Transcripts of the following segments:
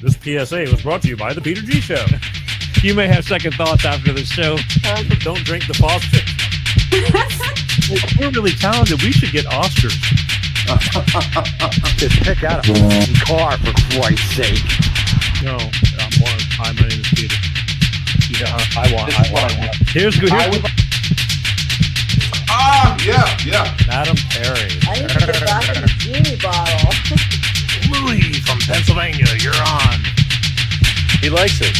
This PSA was brought to you by the Peter G Show. You may have second thoughts after the show. Don't drink the faucet. We're really talented. We should get Oscars. Just pick out a car, for Christ's sake. No, my name is Peter. Yeah, I want. Here's good. Yeah. Madam Perry. I need to get back in the genie bottle. Louis from Pennsylvania, you're on. He likes it.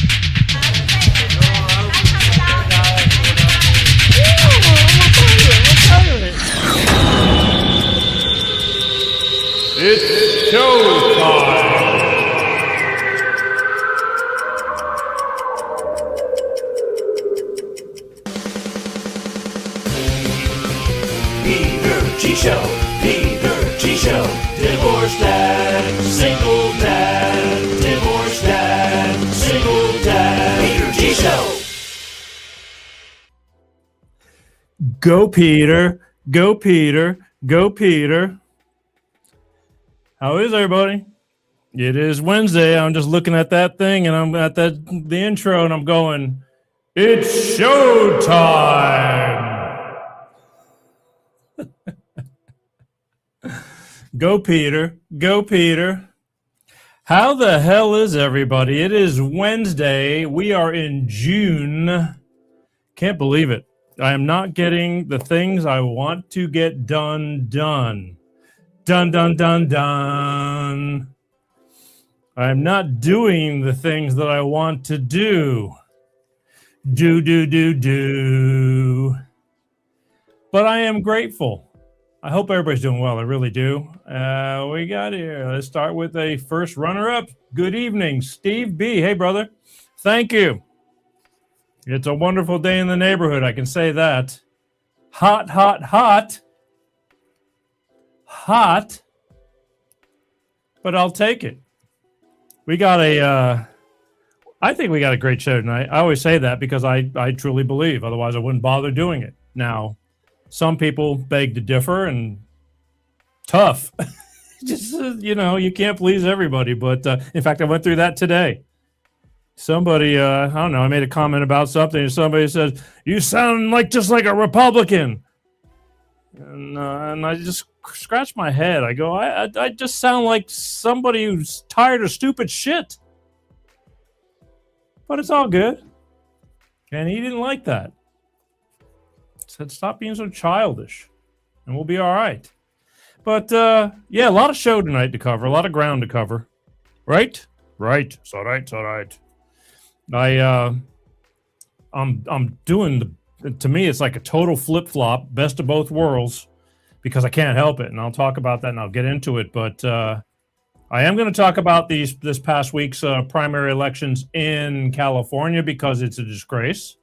It's showtime. Peter G Show, Peter G Show, divorced dad, single dad, divorced dad, single dad, Peter G Show. Go, Peter. Go, Peter. Go, Peter. How is everybody? It is Wednesday. I'm just looking at that thing, and I'm at the intro, and I'm going, it's showtime. Go, Peter. Go, Peter. How the hell is everybody? It is Wednesday. We are in June. Can't believe it. I am not getting the things I want to get done. Done. I am not doing the things that I want to do. Do. But I am grateful. I hope everybody's doing well. I really do. We got here. Let's start with a first runner-up. Good evening, Steve B. Hey, brother. Thank you. It's a wonderful day in the neighborhood. I can say that. Hot. But I'll take it. We got I think we got a great show tonight. I always say that because I truly believe. Otherwise, I wouldn't bother doing it. Now, some people beg to differ, and tough. Just, you can't please everybody. But in fact, I went through that today. Somebody, I don't know, I made a comment about something, and somebody said, you sound just like a Republican. And I just scratched my head. I go, I just sound like somebody who's tired of stupid shit. But it's all good. And he didn't like that. Said, stop being so childish, and we'll be all right. But, yeah, a lot of show tonight to cover, a lot of ground to cover. Right? Right. It's all right. It's all right. I'm doing to me, it's like a total flip-flop, best of both worlds, because I can't help it. And I'll talk about that and I'll get into it. But I am going to talk about this past week's primary elections in California because it's a disgrace.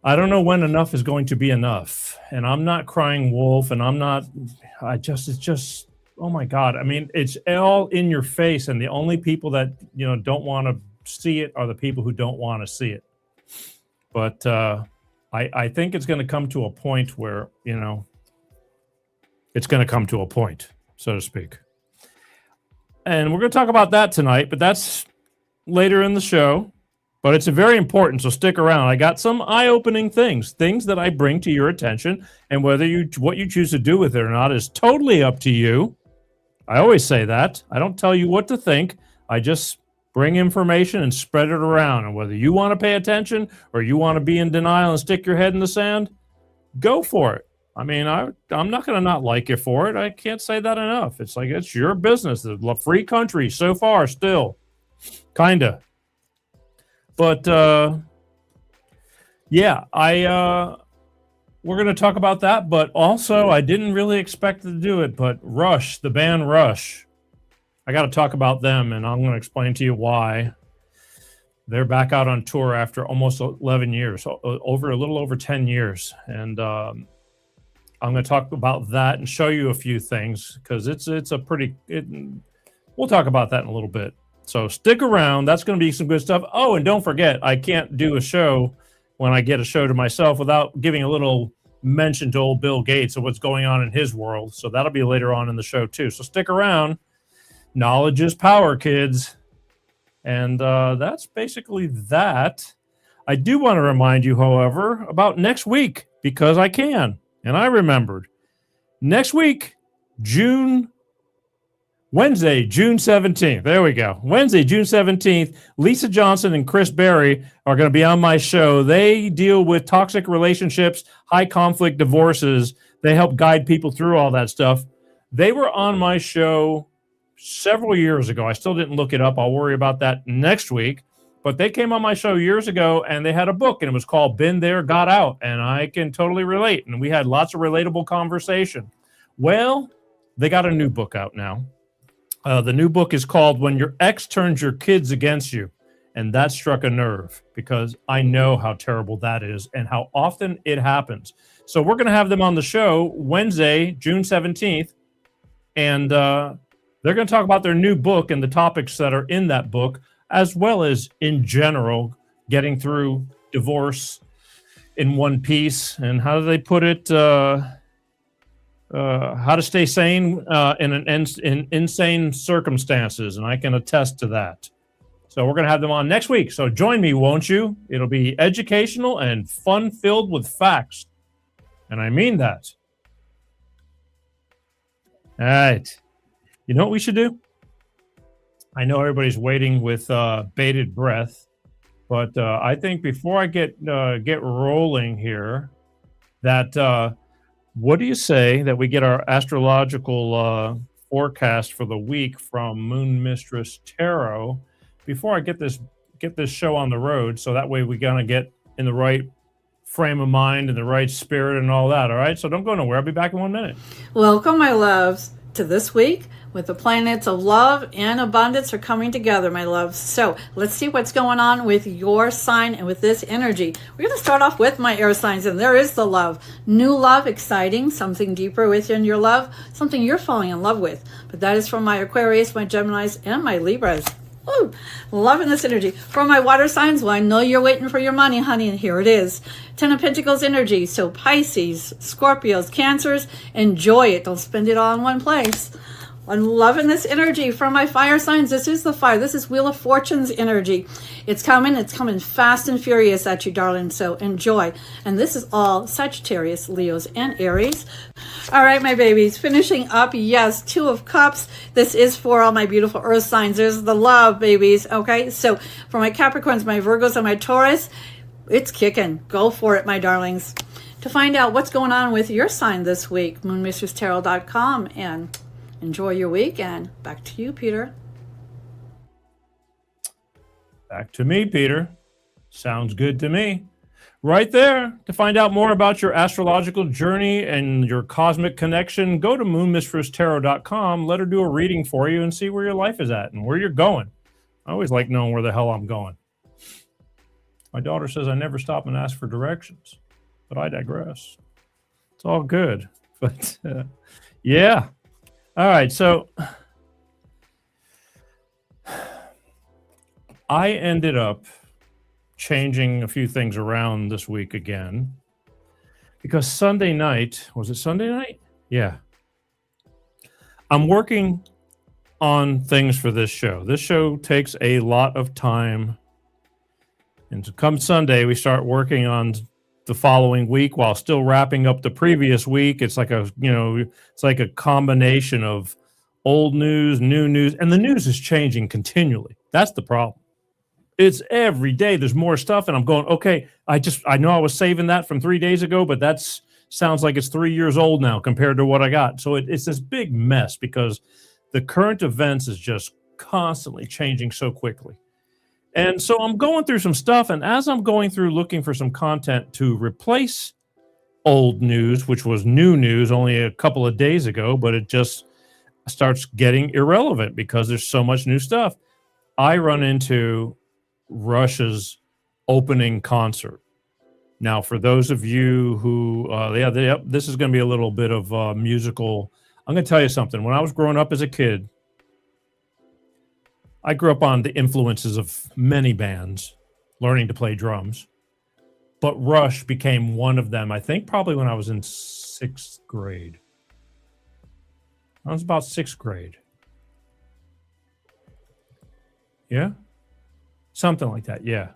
I don't know when enough is going to be enough. And I'm not crying wolf, and it's just, oh my God. I mean, it's all in your face. And the only people that, don't want to see it are the people who don't want to see it. But I think it's going to come to a point where, it's going to come to a point, so to speak. And we're going to talk about that tonight, but that's later in the show. But it's very important, so stick around. I got some eye-opening things that I bring to your attention, and what you choose to do with it or not is totally up to you. I always say that. I don't tell you what to think. I just bring information and spread it around. And whether you want to pay attention or you want to be in denial and stick your head in the sand, go for it. I mean, I'm not going to not like you for it. I can't say that enough. It's like, it's your business. The free country so far still. Kind of. But, yeah, we're going to talk about that. But also, I didn't really expect to do it. But Rush, the band Rush, I got to talk about them, and I'm going to explain to you why. They're back out on tour after almost 11 years, a little over 10 years. And I'm going to talk about that and show you a few things because we'll talk about that in a little bit. So stick around. That's going to be some good stuff. Oh, and don't forget, I can't do a show when I get a show to myself without giving a little mention to old Bill Gates of what's going on in his world. So that'll be later on in the show too. So stick around. Knowledge is power, kids. And that's basically that. I do want to remind you, however, about next week, because I can, and I remembered. Next week, Wednesday, June 17th. There we go. Wednesday, June 17th, Lisa Johnson and Chris Berry are going to be on my show. They deal with toxic relationships, high conflict divorces. They help guide people through all that stuff. They were on my show several years ago. I still didn't look it up. I'll worry about that next week. But they came on my show years ago, and they had a book, and it was called Been There, Got Out. And I can totally relate. And we had lots of relatable conversation. Well, they got a new book out now. The new book is called When Your Ex Turns Your Kids Against You. And that struck a nerve because I know how terrible that is and how often it happens. So we're going to have them on the show Wednesday, June 17th. And they're going to talk about their new book and the topics that are in that book, as well as in general, getting through divorce in one piece. And how do they put it? How to stay sane in insane circumstances, and I can attest to that. So we're going to have them on next week. So join me, won't you? It'll be educational and fun-filled with facts, and I mean that. All right. You know what we should do? I know everybody's waiting with bated breath, but I think before I get rolling here, that. What do you say that we get our astrological forecast for the week from Moon Mistress Tarot before I get this show on the road, so that way we're gonna get in the right frame of mind and the right spirit and all that. All right, so don't go nowhere. I'll be back in 1 minute. Welcome, my loves, to this week with the planets of love and abundance are coming together, my loves. So let's see what's going on with your sign and with this energy. We're going to start off with my air signs, and there is the love. New love, exciting, something deeper within your love, something you're falling in love with. But that is from my Aquarius, my Geminis, and my Libras. Ooh, loving this energy. For my water signs, well, I know you're waiting for your money, honey, and here it is. Ten of Pentacles energy. So Pisces, Scorpios, Cancers, enjoy it. Don't spend it all in one place. I'm loving this energy from my fire signs. This is the fire. This is Wheel of Fortune's energy. It's coming fast and furious at you, darling. So enjoy. And this is all Sagittarius, Leos, and Aries. All right, my babies. Finishing up, yes, Two of Cups. This is for all my beautiful earth signs. There's the love, babies. Okay, so for my Capricorns, my Virgos, and my Taurus, it's kicking. Go for it, my darlings. To find out what's going on with your sign this week, moonmistresstarot.com, and enjoy your weekend. Back to you, Peter. Back to me, Peter. Sounds good to me. Right there. To find out more about your astrological journey and your cosmic connection, go to moonmistresstarot.com. Let her do a reading for you and see where your life is at and where you're going. I always like knowing where the hell I'm going. My daughter says I never stop and ask for directions, but I digress. It's all good. But yeah. All right, so I ended up changing a few things around this week again because Sunday night, was it Sunday night? Yeah. I'm working on things for this show. This show takes a lot of time. And so come Sunday, we start working on the following week while still wrapping up the previous week. It's like a combination of old news, new news, and the news is changing continually. That's the problem. It's every day there's more stuff, and I'm going, okay, I know I was saving that from 3 days ago, but that's sounds like it's 3 years old now compared to what I got. So it's this big mess because the current events is just constantly changing so quickly. And so I'm going through some stuff, and as I'm going through looking for some content to replace old news, which was new news only a couple of days ago, but it just starts getting irrelevant because there's so much new stuff, I run into Rush's opening concert. Now, for those of you who, this is going to be a little bit of musical. I'm going to tell you something. When I was growing up as a kid, I grew up on the influences of many bands, learning to play drums. But Rush became one of them, I think probably when I was in 6th grade. I was about 6th grade. Yeah? Something like that, yeah.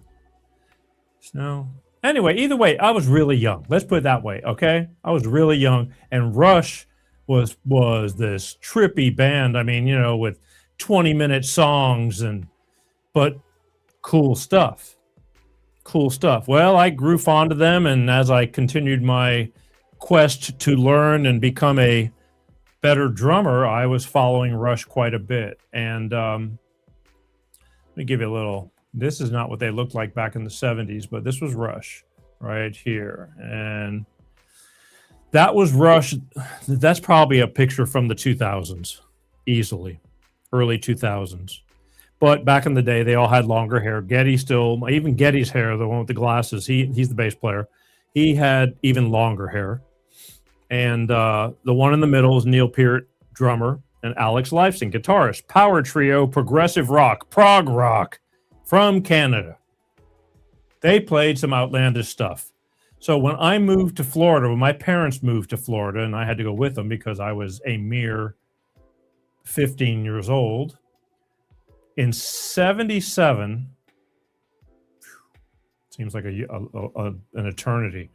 So anyway, either way, I was really young. Let's put it that way, okay? I was really young, and Rush was this trippy band. I mean, with 20-minute songs but cool stuff. Cool stuff. Well, I grew fond of them, and as I continued my quest to learn and become a better drummer, I was following Rush quite a bit. And let me give you a little. This is not what they looked like back in the 70s, but this was Rush right here. And that was Rush. That's probably a picture from the 2000s, easily, early 2000s. But back in the day, they all had longer hair. Even Geddy's hair, the one with the glasses, he's the bass player. He had even longer hair. And the one in the middle is Neil Peart, drummer, and Alex Lifeson, guitarist. Power trio, progressive rock, prog rock from Canada. They played some outlandish stuff. So when I moved to Florida, when my parents moved to Florida, and I had to go with them because I was a mere 15 years old, in 77, seems like an eternity.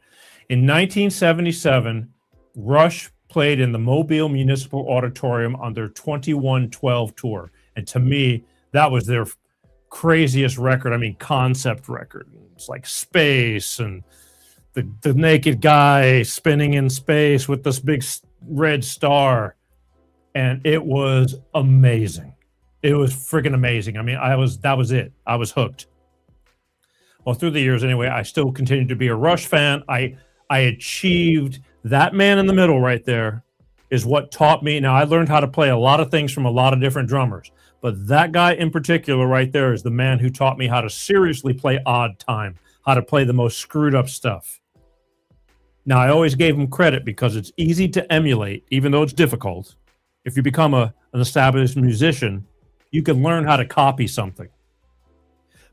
In 1977, Rush played in the Mobile Municipal Auditorium on their 2112 tour. And to me, that was their craziest record. I mean, concept record. It's like space and the naked guy spinning in space with this big red star. And it was amazing. It was freaking amazing. I mean, that was it. I was hooked. Well, through the years anyway, I still continued to be a Rush fan. I achieved that man in the middle right there is what taught me. Now, I learned how to play a lot of things from a lot of different drummers, but that guy in particular right there is the man who taught me how to seriously play odd time, how to play the most screwed up stuff. Now, I always gave him credit because it's easy to emulate, even though it's difficult. If you become an established musician, you can learn how to copy something.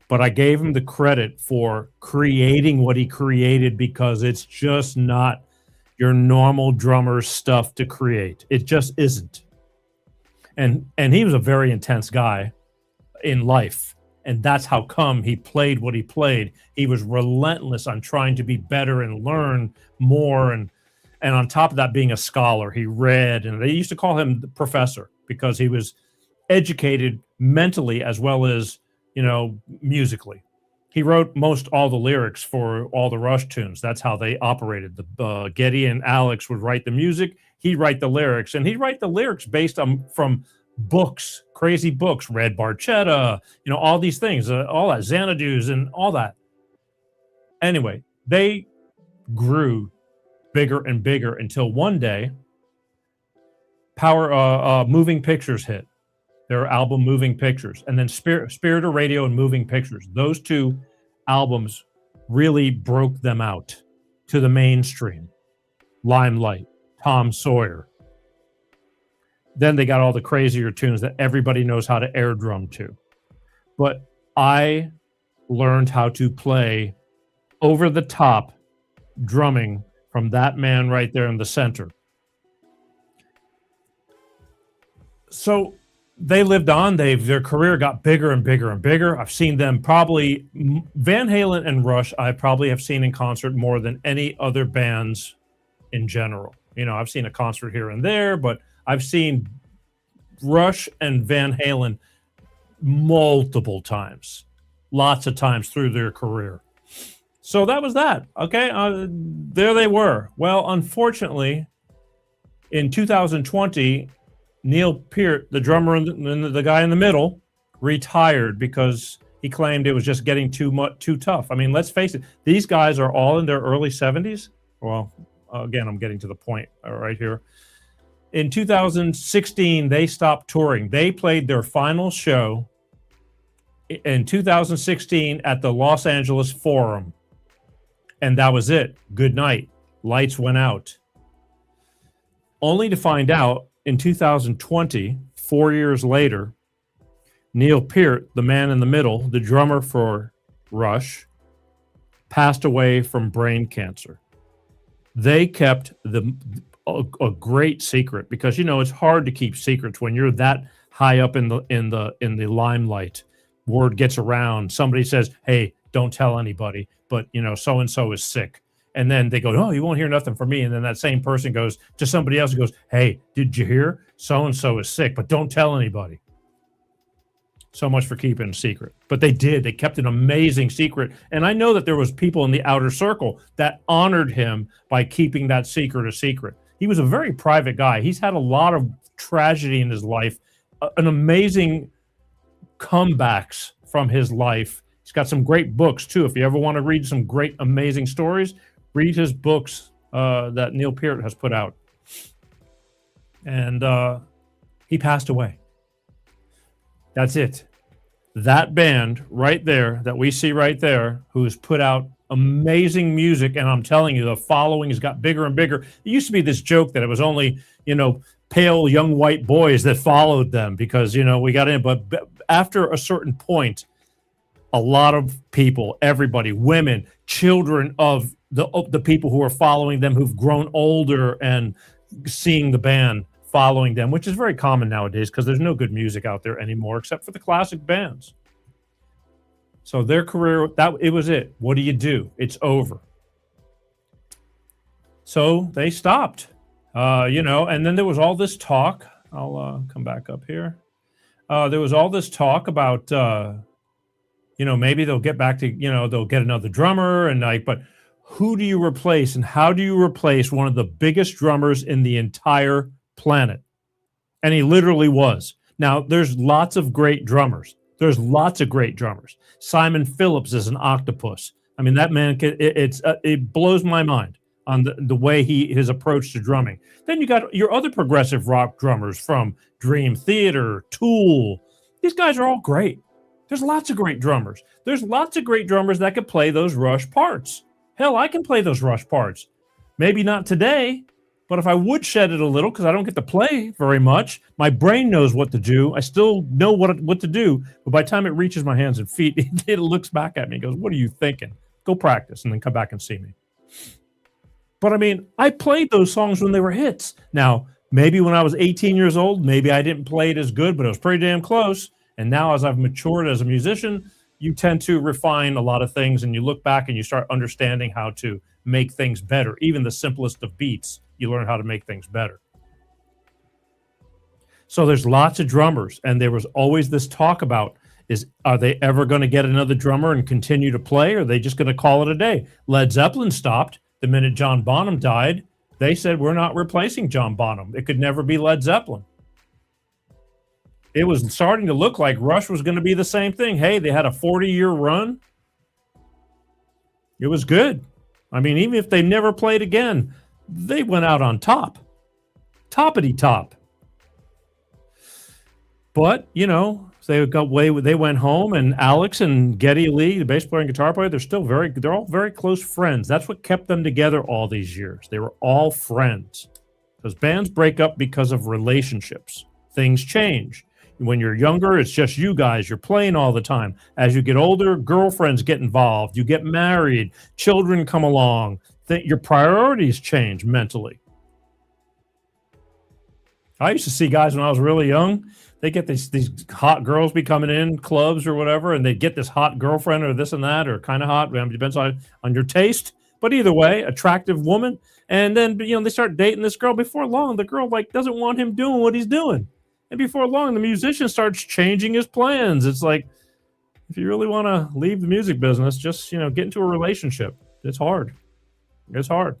But I gave him the credit for creating what he created because it's just not your normal drummer's stuff to create. It just isn't. And he was a very intense guy in life. And that's how come he played what he played. He was relentless on trying to be better and learn more. And on top of that, being a scholar, he read. And they used to call him the professor because he was educated mentally as well as, musically. He wrote most all the lyrics for all the Rush tunes. That's how they operated. Geddy and Alex would write the music. He'd write the lyrics. And he'd write the lyrics based on from books, crazy books, Red Barchetta, all these things, all that, Xanadu's and all that. Anyway, they grew bigger and bigger until one day, Moving Pictures hit. Their album Moving Pictures, and then Spirit of Radio and Moving Pictures. Those two albums really broke them out to the mainstream. Limelight, Tom Sawyer. Then they got all the crazier tunes that everybody knows how to air drum to. But I learned how to play over the top drumming from that man right there in the center. So they lived on. Their career got bigger and bigger and bigger. I've seen them probably, Van Halen and Rush, I probably have seen in concert more than any other bands in general. I've seen a concert here and there, but I've seen Rush and Van Halen multiple times, lots of times through their career. So that was that. Okay, there they were. Well, unfortunately, in 2020, Neil Peart, the drummer and the guy in the middle, retired because he claimed it was just getting too tough. I mean, let's face it; these guys are all in their early 70s. Well, again, I'm getting to the point right here. In 2016, they stopped touring. They played their final show in 2016 at the Los Angeles Forum, and that was it. Good night. Lights went out. Only to find out, in 2020, 4 years later, Neil Peart, the man in the middle, the drummer for Rush, passed away from brain cancer. They kept a great secret because it's hard to keep secrets when you're that high up in the limelight. word gets around. Somebody says, hey, don't tell anybody, but, so-and-so is sick. And then they go, oh, you won't hear nothing from me. And then that same person goes to somebody else and goes, hey, did you hear? So-and-so is sick, but don't tell anybody. So much for keeping a secret. But they did. They kept an amazing secret. And I know that there was people in the outer circle that honored him by keeping that secret a secret. He was a very private guy. He's had a lot of tragedy in his life, an amazing comebacks from his life. He's got some great books, too. If you ever want to read some great, amazing stories, read his books that Neil Peart has put out. And he passed away. That's it. That band right there that we see right there, who's put out amazing music, and I'm telling you, the following has got bigger and bigger. It used to be this joke that it was only, pale young white boys that followed them because, we got in. But after a certain point, a lot of people, everybody, women, children of the people who are following them, who've grown older and seeing the band, following them, which is very common nowadays because there's no good music out there anymore except for the classic bands. So their career, it was it. What do? It's over. So they stopped, and then there was all this talk. I'll come back up here. There was all this talk about, maybe they'll get back to, they'll get another drummer but who do you replace and how do you replace one of the biggest drummers in the entire planet? And he literally was. Now, there's lots of great drummers. Simon Phillips is an octopus. I mean, that man, it blows my mind on the way his approach to drumming. Then you got your other progressive rock drummers from Dream Theater, Tool. These guys are all great. There's lots of great drummers. There's lots of great drummers that could play those Rush parts. Hell, I can play those Rush parts. Maybe not today, but if I would shed it a little, because I don't get to play very much, my brain knows what to do. I still know what to do, but by the time it reaches my hands and feet, it looks back at me and goes, what are you thinking? Go practice and then come back and see me. But I mean, I played those songs when they were hits. Now, maybe when I was 18 years old, maybe I didn't play it as good, but it was pretty damn close. And now as I've matured as a musician, you tend to refine a lot of things and you look back and you start understanding how to make things better. Even the simplest of beats, you learn how to make things better. So there's lots of drummers, and there was always this talk about, are they ever going to get another drummer and continue to play, or are they just going to call it a day? Led Zeppelin stopped the minute John Bonham died. They said, we're not replacing John Bonham. It could never be Led Zeppelin. It was starting to look like Rush was going to be the same thing. Hey, they had a 40-year run. It was good. I mean, even if they never played again, they went out on top. Toppity top. But, they went home, and Alex and Geddy Lee, the bass player and guitar player, they're all very close friends. That's what kept them together all these years. They were all friends. Because bands break up because of relationships. Things change. When you're younger, it's just you guys. You're playing all the time. As you get older, girlfriends get involved. You get married. Children come along. Your priorities change mentally. I used to see guys when I was really young. They get these hot girls be coming in clubs or whatever, and they get this hot girlfriend or this and that, or kind of hot. It depends on your taste. But either way, attractive woman. And then, they start dating this girl. Before long, the girl doesn't want him doing what he's doing. And before long, the musician starts changing his plans. It's like, if you really want to leave the music business, just, get into a relationship. It's hard. It's hard.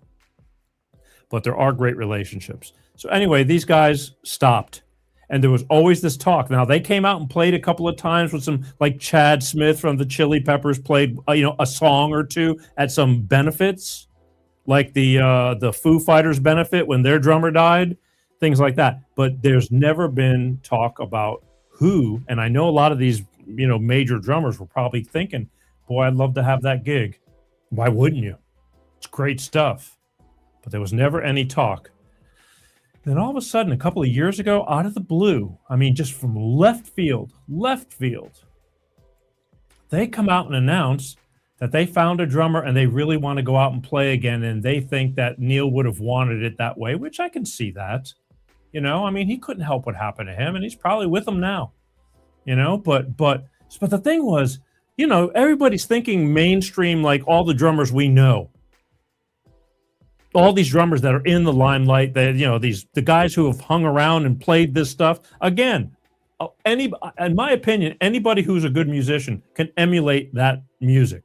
But there are great relationships. So anyway, these guys stopped. And there was always this talk. Now, they came out and played a couple of times with some, like Chad Smith from the Chili Peppers played, a song or two at some benefits, like the Foo Fighters benefit when their drummer died. Things like that. But there's never been talk about who, and I know a lot of these, major drummers were probably thinking, boy, I'd love to have that gig. Why wouldn't you? It's great stuff. But there was never any talk. Then all of a sudden, a couple of years ago, out of the blue, just from left field, they come out and announce that they found a drummer and they really want to go out and play again, and they think that Neil would have wanted it that way, which I can see that. He couldn't help what happened to him, and he's probably with them now. But But the thing was, everybody's thinking mainstream, like all the drummers we know. All these drummers that are in the limelight, the guys who have hung around and played this stuff. Again, in my opinion, anybody who's a good musician can emulate that music.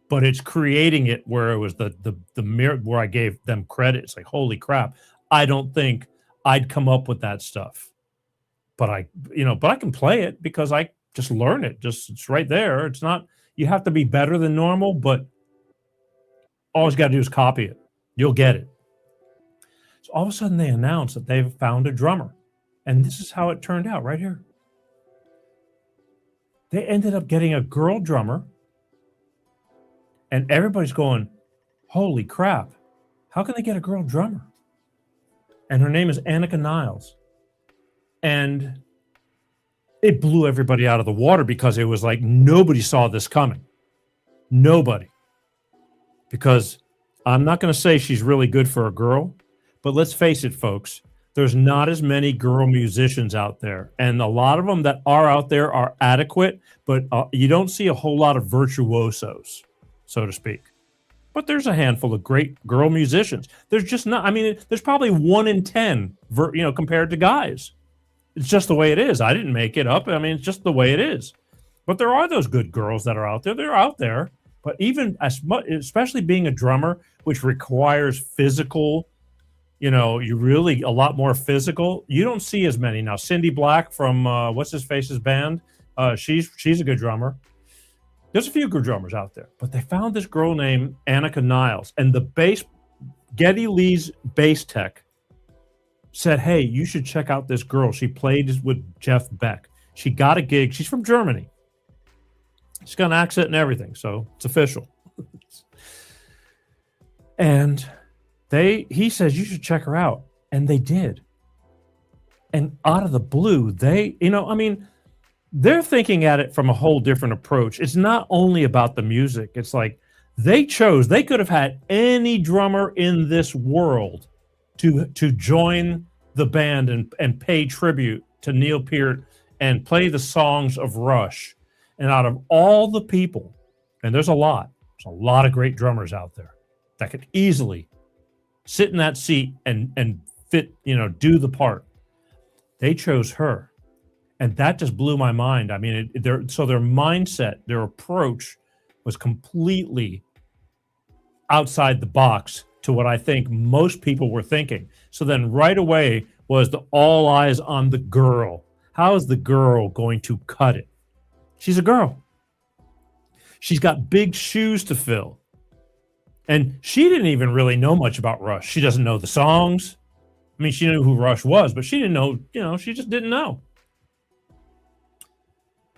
But it's creating it where it was the mirror where I gave them credit. It's like, holy crap, I don't think I'd come up with that stuff. But I can play it because I just learn it. It's right there. It's not, you have to be better than normal, but all you got to do is copy it. You'll get it. So all of a sudden they announced that they've found a drummer. And this is how it turned out right here. They ended up getting a girl drummer. And everybody's going, holy crap, how can they get a girl drummer? And her name is Anika Nilles. And it blew everybody out of the water because it was like nobody saw this coming. Nobody. Because I'm not going to say she's really good for a girl, but let's face it, folks, there's not as many girl musicians out there. And a lot of them that are out there are adequate, but you don't see a whole lot of virtuosos, so to speak. But there's a handful of great girl musicians. There's just not, there's probably 1 in 10, compared to guys. It's just the way it is. I didn't make it up. It's just the way it is. But there are those good girls that are out there. They're out there. But even as much, especially being a drummer, which requires physical, you really a lot more physical. You don't see as many now. Cindy Black from what's his face's band. She's a good drummer. There's a few good drummers out there, but they found this girl named Anika Nilles, and the bass, Geddy Lee's bass tech, said, "Hey, you should check out this girl. She played with Jeff Beck. She got a gig. She's from Germany. She's got an accent and everything, so it's official." And he says, "You should check her out." And they did. And out of the blue, they're thinking at it from a whole different approach. It's not only about the music. It's like they could have had any drummer in this world to join the band and pay tribute to Neil Peart and play the songs of Rush. And out of all the people, and there's a lot of great drummers out there that could easily sit in that seat and fit, do the part. They chose her. And that just blew my mind. Their mindset, their approach was completely outside the box to what I think most people were thinking. So then right away was the all eyes on the girl. How is the girl going to cut it? She's a girl. She's got big shoes to fill. And she didn't even really know much about Rush. She doesn't know the songs. She knew who Rush was, but she didn't know, she just didn't know.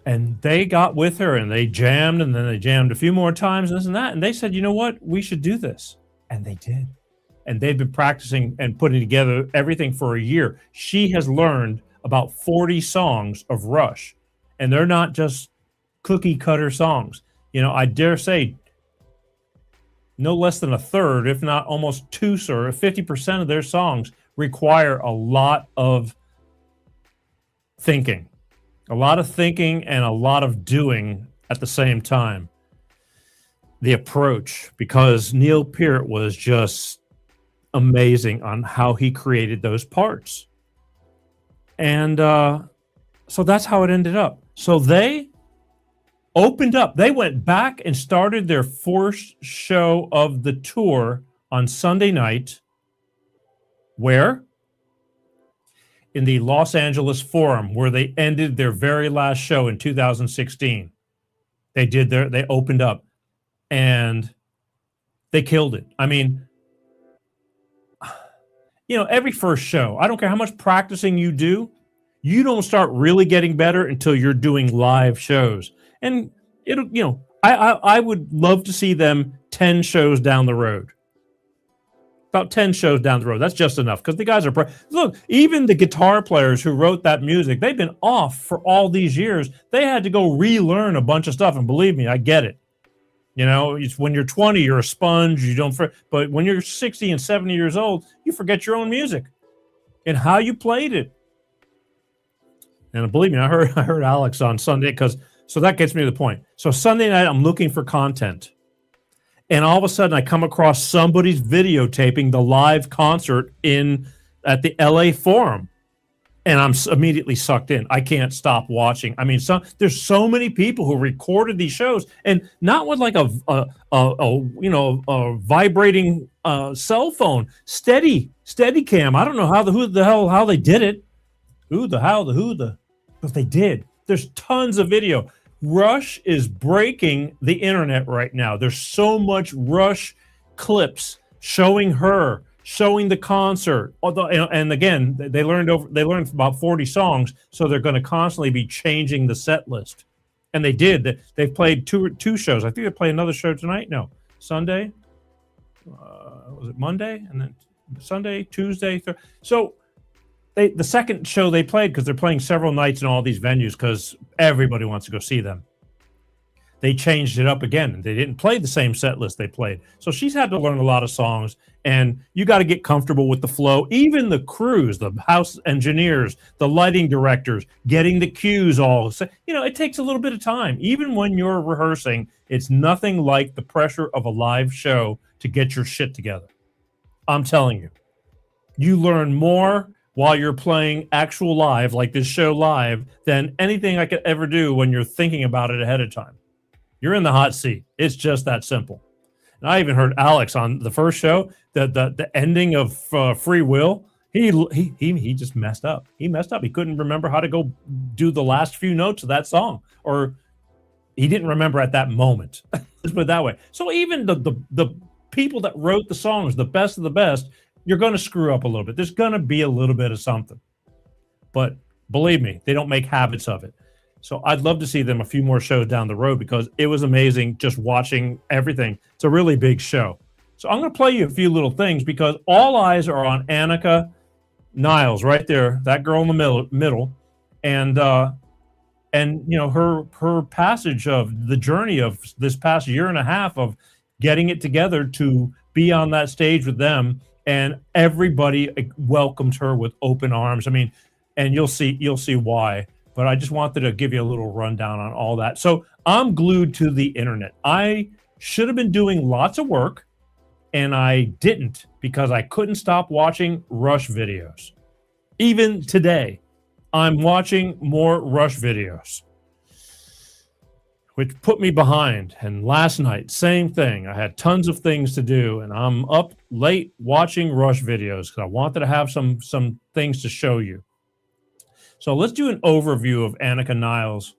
And they got with her and they jammed, and then they jammed a few more times, and this and that. And they said, you know what? We should do this. And they did. And they've been practicing and putting together everything for a year. She has learned about 40 songs of Rush. And they're not just cookie cutter songs. I dare say no less than a third, if not almost 50% of their songs require a lot of thinking. A lot of thinking and a lot of doing at the same time. The approach, because Neil Peart was just amazing on how he created those parts. And so that's how it ended up. So they opened up. They went back and started their first show of the tour on Sunday night. Where? In the Los Angeles Forum, where they ended their very last show in 2016. They opened up and they killed it. Every first show, I don't care how much practicing you do, you don't start really getting better until you're doing live shows. And I would love to see them 10 shows down the road. About 10 shows down the road. That's just enough because the guys are... Look, even the guitar players who wrote that music, they've been off for all these years. They had to go relearn a bunch of stuff. And believe me, I get it. It's when you're 20, you're a sponge. But when you're 60 and 70 years old, you forget your own music and how you played it. And believe me, I heard Alex on Sunday because So that gets me to the point. So Sunday night, I'm looking for content. And all of a sudden, I come across somebody's videotaping the live concert at the LA Forum. And I'm immediately sucked in. I can't stop watching. I mean, there's so many people who recorded these shows, and not with like a vibrating cell phone, steady cam. I don't know how they did it. But they did. There's tons of video. Rush is breaking the internet right now. There's so much Rush clips showing the concert. And again, they learned about 40 songs, so they're going to constantly be changing the set list. And they did. They've played two shows. I think they play another show tonight. No, Sunday. Was it Monday? And then Sunday, Tuesday. So the second show they played, because they're playing several nights in all these venues because everybody wants to go see them. They changed it up again, and they didn't play the same set list they played. So she's had to learn a lot of songs, and you got to get comfortable with the flow. Even the crews, the house engineers, the lighting directors, getting the cues all. It takes a little bit of time. Even when you're rehearsing, it's nothing like the pressure of a live show to get your shit together. I'm telling you. You learn more while you're playing actual live, like this show live, than anything I could ever do when you're thinking about it ahead of time. You're in the hot seat. It's just that simple. And I even heard Alex on the first show, the ending of Free Will, he just messed up. He messed up. He couldn't remember how to go do the last few notes of that song, or he didn't remember at that moment. Let's put it that way. So even the people that wrote the songs, the best of the best, you're going to screw up a little bit. There's going to be a little bit of something. But believe me, they don't make habits of it. So I'd love to see them a few more shows down the road, because it was amazing just watching everything. It's a really big show. So I'm going to play you a few little things, because all eyes are on Anika Nilles right there, that girl in the middle. And her passage of the journey of this past year and a half of getting it together to be on that stage with them. And everybody welcomed her with open arms. I mean, and you'll see why. But I just wanted to give you a little rundown on all that. So I'm glued to the internet. I should have been doing lots of work, and I didn't, because I couldn't stop watching Rush videos. Even today, I'm watching more Rush videos, which put me behind. And last night, same thing. I had tons of things to do, and I'm up late watching Rush videos because I wanted to have some things to show you. So let's do an overview of Anika Nilles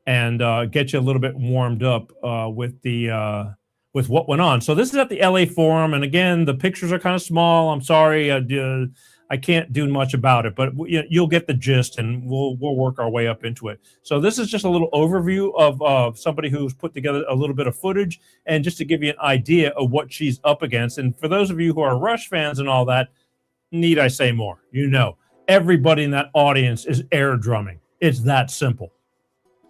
and get you a little bit warmed up with what went on. So this is at the LA Forum, and again, the pictures are kind of small. I'm sorry, I can't do much about it, but you'll get the gist, and we'll work our way up into it. So this is just a little overview of somebody who's put together a little bit of footage, and just to give you an idea of what she's up against. And for those of you who are Rush fans and all that, need I say more? Everybody in that audience is air drumming. It's that simple.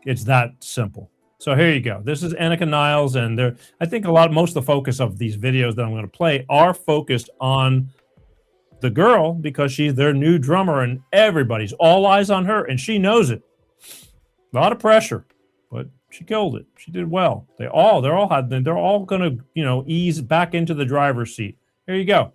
It's that simple. So here you go. This is Anika Nilles, and I think most of the focus of these videos that I'm going to play are focused on the girl, because she's their new drummer, and everybody's all eyes on her, and she knows it. A lot of pressure, but she killed it. She did well. They're all going to ease back into the driver's seat. Here you go.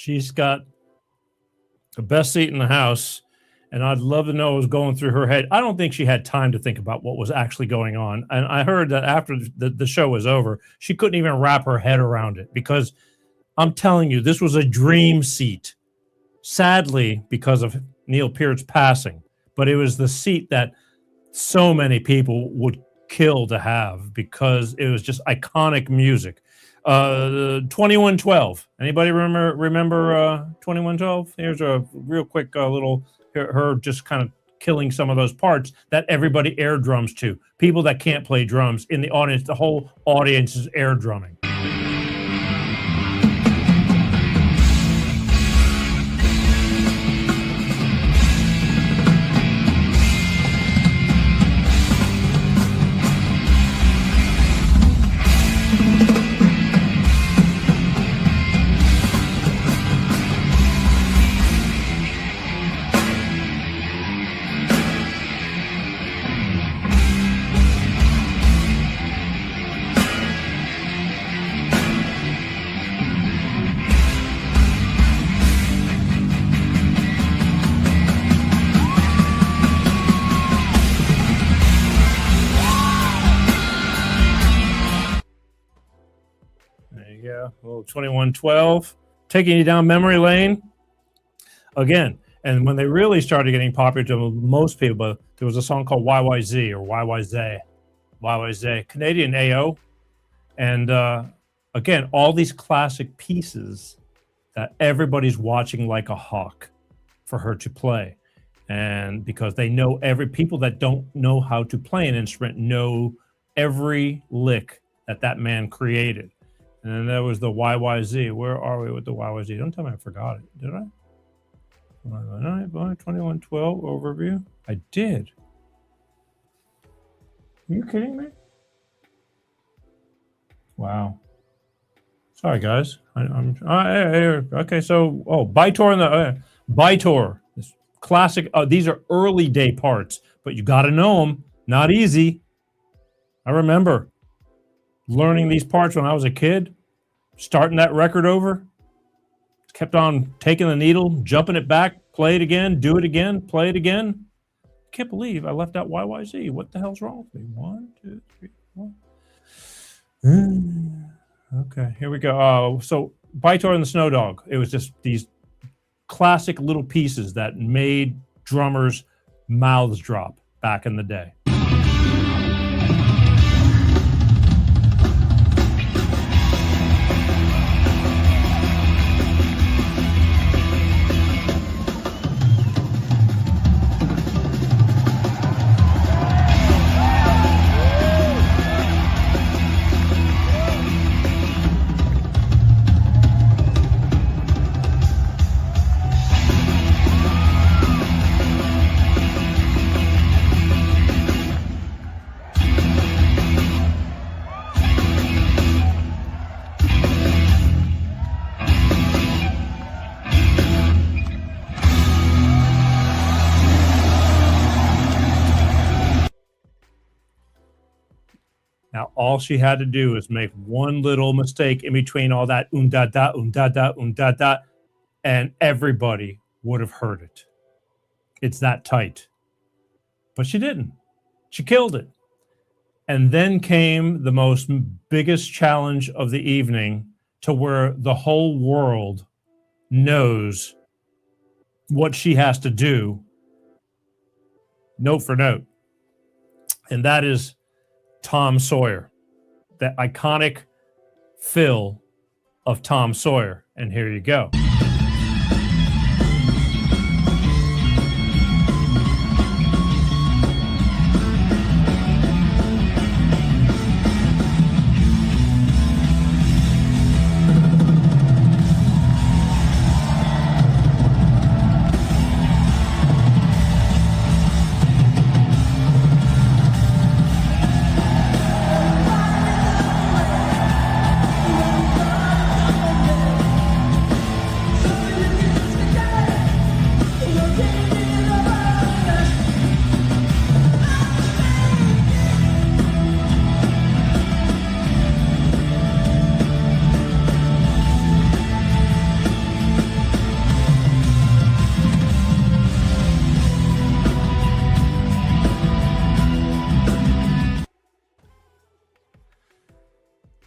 She's got the best seat in the house, and I'd love to know what was going through her head. I don't think she had time to think about what was actually going on. And I heard that after the show was over, she couldn't even wrap her head around it, because I'm telling you, this was a dream seat. Sadly, because of Neil Peart's passing, but it was the seat that so many people would kill to have, because it was just iconic music. 2112. Anybody remember 2112? Here's a real quick little her just kind of killing some of those parts that everybody air drums to. People that can't play drums in the audience, the whole audience is air drumming. Little 2112, taking you down memory lane again. And when they really started getting popular to most people, there was a song called YYZ or YYZ, Canadian AO. And again, all these classic pieces that everybody's watching like a hawk for her to play. And because they know people that don't know how to play an instrument know every lick that man created. And then there was the YYZ. Where are we with the YYZ? Don't tell me I forgot it. Did I? 2112 overview. I did. Are you kidding me? Wow. Sorry, guys. Okay, so Bytor and the Bytor. This classic. These are early day parts, but you got to know them. Not easy. I remember learning these parts when I was a kid, starting that record over, kept on taking the needle, jumping it back, play it again, do it again, play it again. Can't believe I left out YYZ. What the hell's wrong with me? 1, 2, 3, 4. Okay, here we go. So Bytor and the Snow Dog. It was just these classic little pieces that made drummers' mouths drop back in the day. Now, all she had to do is make one little mistake in between all that da, and everybody would have heard it. It's that tight. But she didn't. She killed it. And then came the biggest challenge of the evening, to where the whole world knows what she has to do, note for note. And that is Tom Sawyer, the iconic fill of Tom Sawyer. And here you go.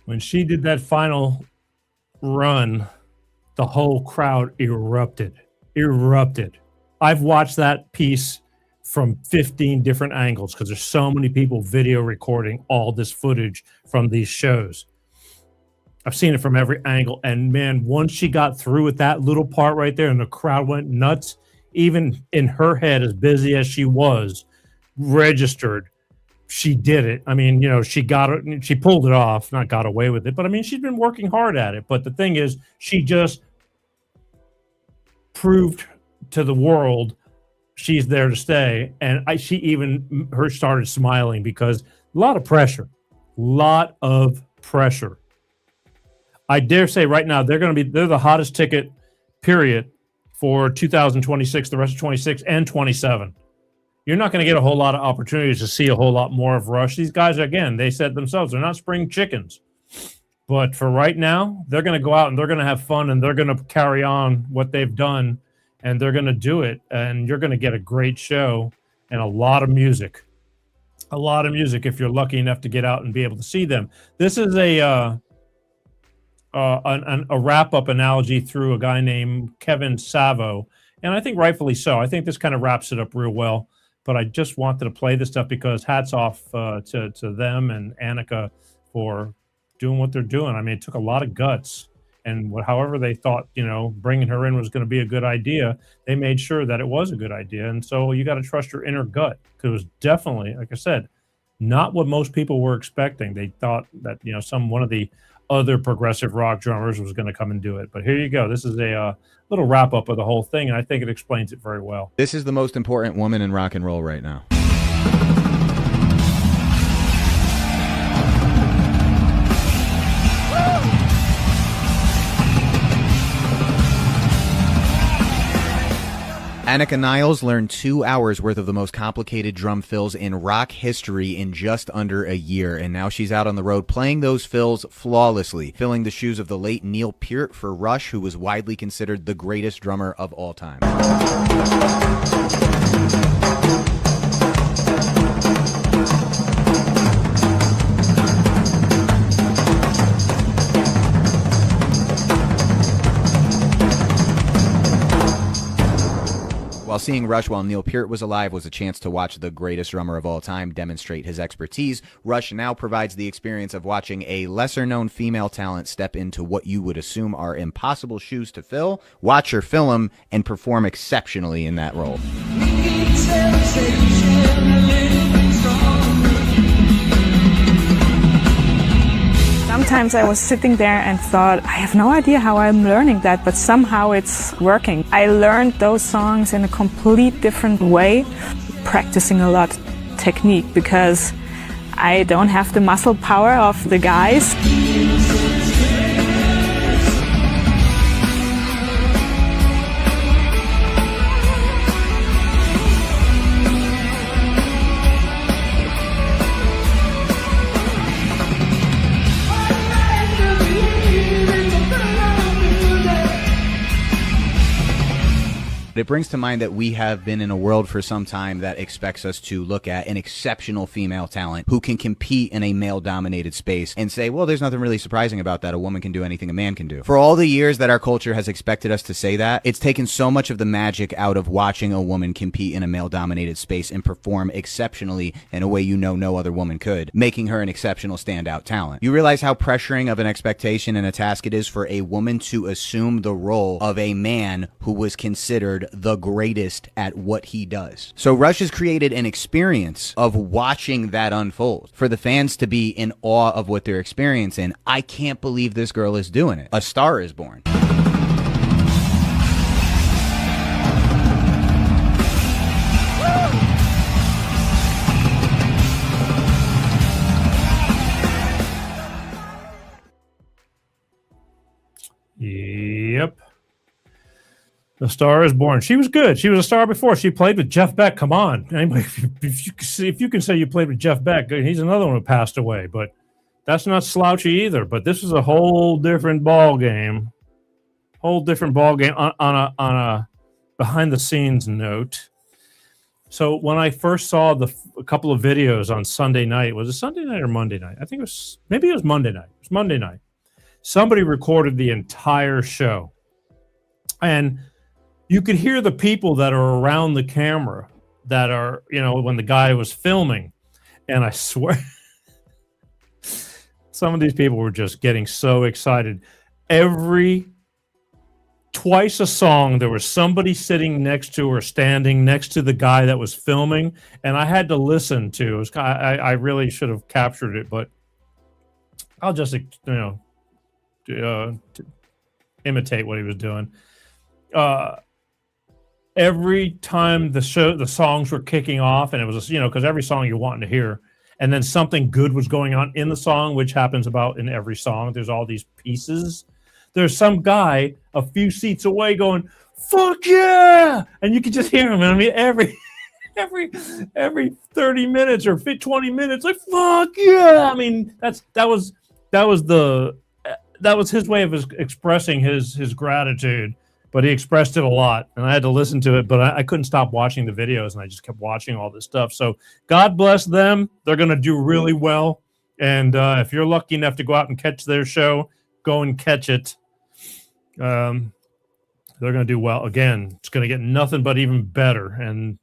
When she did that final run, the whole crowd erupted. I've watched that piece from 15 different angles because there's so many people video recording all this footage from these shows. I've seen it from every angle. And man, once she got through with that little part right there and the crowd went nuts, even in her head, as busy as she was, registered, she did it. I mean, you know, she got it, she pulled it off, not got away with it, but I mean, she's been working hard at it. But the thing is, she just proved to the world she's there to stay. And she even started smiling because a lot of pressure. I dare say right now they're the hottest ticket period for 2026, the rest of 26 and 27. You're not going to get a whole lot of opportunities to see a whole lot more of Rush. These guys, again, they said themselves, they're not spring chickens. But for right now, they're going to go out and they're going to have fun and they're going to carry on what they've done and they're going to do it. And you're going to get a great show and a lot of music. A lot of music if you're lucky enough to get out and be able to see them. This is a wrap-up analogy through a guy named Kevin Savo, and I think rightfully so. I think this kind of wraps it up real well. But I just wanted to play this stuff because hats off to them and Anika for doing what they're doing. I mean, it took a lot of guts. And however they thought, you know, bringing her in was going to be a good idea, they made sure that it was a good idea. And so you got to trust your inner gut because it was definitely, like I said, not what most people were expecting. They thought that, you know, one of the other progressive rock drummers was going to come and do it. But here you go. This is a little wrap up of the whole thing, and I think it explains it very well. This is the most important woman in rock and roll right now. Anika Nilles learned 2 hours worth of the most complicated drum fills in rock history in just under a year, and now she's out on the road playing those fills flawlessly, filling the shoes of the late Neil Peart for Rush, who was widely considered the greatest drummer of all time. While seeing Rush while Neil Peart was alive was a chance to watch the greatest drummer of all time demonstrate his expertise, Rush now provides the experience of watching a lesser-known female talent step into what you would assume are impossible shoes to fill, watch her fill them, and perform exceptionally in that role. Sometimes I was sitting there and thought, I have no idea how I'm learning that, but somehow it's working. I learned those songs in a complete different way, practicing a lot technique because I don't have the muscle power of the guys. It brings to mind that we have been in a world for some time that expects us to look at an exceptional female talent who can compete in a male-dominated space and say, well, there's nothing really surprising about that. A woman can do anything a man can do. For all the years that our culture has expected us to say that, it's taken so much of the magic out of watching a woman compete in a male-dominated space and perform exceptionally in a way you know no other woman could, making her an exceptional standout talent. You realize how pressuring of an expectation and a task it is for a woman to assume the role of a man who was considered the greatest at what he does. So Rush has created an experience of watching that unfold for the fans to be in awe of what they're experiencing. I can't believe this girl is doing it. A star is born. Yep. The star is born. She was good. She was a star before. She played with Jeff Beck. Come on. Anyway, if you can say you played with Jeff Beck, he's another one who passed away, but that's not slouchy either. But this is a whole different ball game. Whole different ball game on a behind the scenes note. So when I first saw a couple of videos on Sunday night, was it Sunday night or Monday night? I think it was Monday night. It was Monday night. Somebody recorded the entire show. And you could hear the people that are around the camera that are, when the guy was filming. And I swear, some of these people were just getting so excited. Twice a song, there was somebody sitting next to or standing next to the guy that was filming, and I had to listen to it. I really should have captured it, but I'll just imitate what he was doing. Every time the songs were kicking off, and it was because every song you're wanting to hear, and then something good was going on in the song, which happens about in every song. There's all these pieces. There's some guy a few seats away going, "Fuck yeah!" And you can just hear him. I mean, every 30 minutes or 20 minutes, like, "Fuck yeah!" I mean, that was his way of expressing his gratitude. But he expressed it a lot, and I had to listen to it. But I couldn't stop watching the videos, and I just kept watching all this stuff. So God bless them. They're going to do really well. And if you're lucky enough to go out and catch their show, go and catch it. They're going to do well. Again, it's going to get nothing but even better, and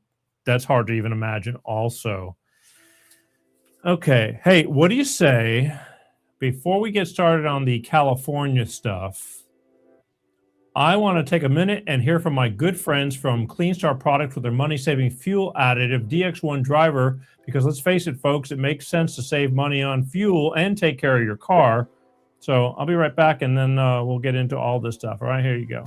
that's hard to even imagine also. Okay. Hey, what do you say, before we get started on the California stuff, I want to take a minute and hear from my good friends from Clean Star Products with their money-saving fuel additive DX1 driver, because let's face it, folks, it makes sense to save money on fuel and take care of your car. So I'll be right back, and then we'll get into all this stuff. All right, here you go.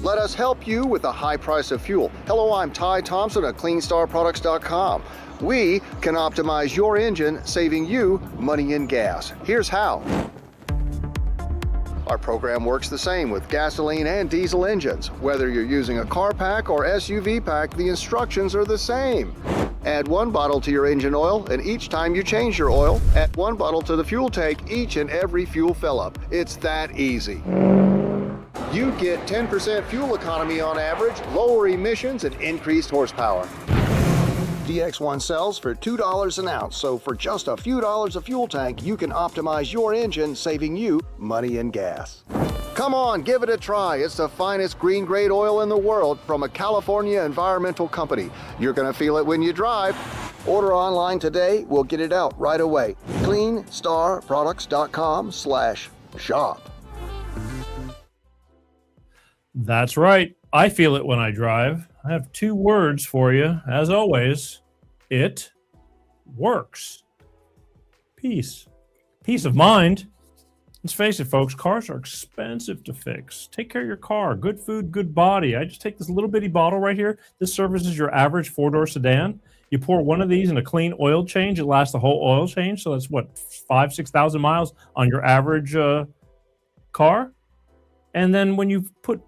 Let us help you with the high price of fuel. Hello, I'm Ty Thompson at CleanStarProducts.com. We can optimize your engine, saving you money and gas. Here's how. Our program works the same with gasoline and diesel engines. Whether you're using a car pack or SUV pack, the instructions are the same. Add 1 bottle to your engine oil, and each time you change your oil, add 1 bottle to the fuel tank each and every fuel fill-up. It's that easy. You get 10% fuel economy on average, lower emissions, and increased horsepower. DX1 sells for $2 an ounce, so for just a few dollars a fuel tank, you can optimize your engine, saving you money and gas. Come on, give it a try. It's the finest green-grade oil in the world from a California environmental company. You're going to feel it when you drive. Order online today. We'll get it out right away. CleanStarProducts.com/shop. That's right. I feel it when I drive. I have 2 words for you, as always. It works. Peace. Peace of mind. Let's face it, folks, cars are expensive to fix. Take care of your car. Good food, good body. I just take this little bitty bottle right here. This services your average 4-door sedan. You pour one of these in a clean oil change. It lasts the whole oil change. So that's what, 5,000-6,000 miles on your average car. And then when you put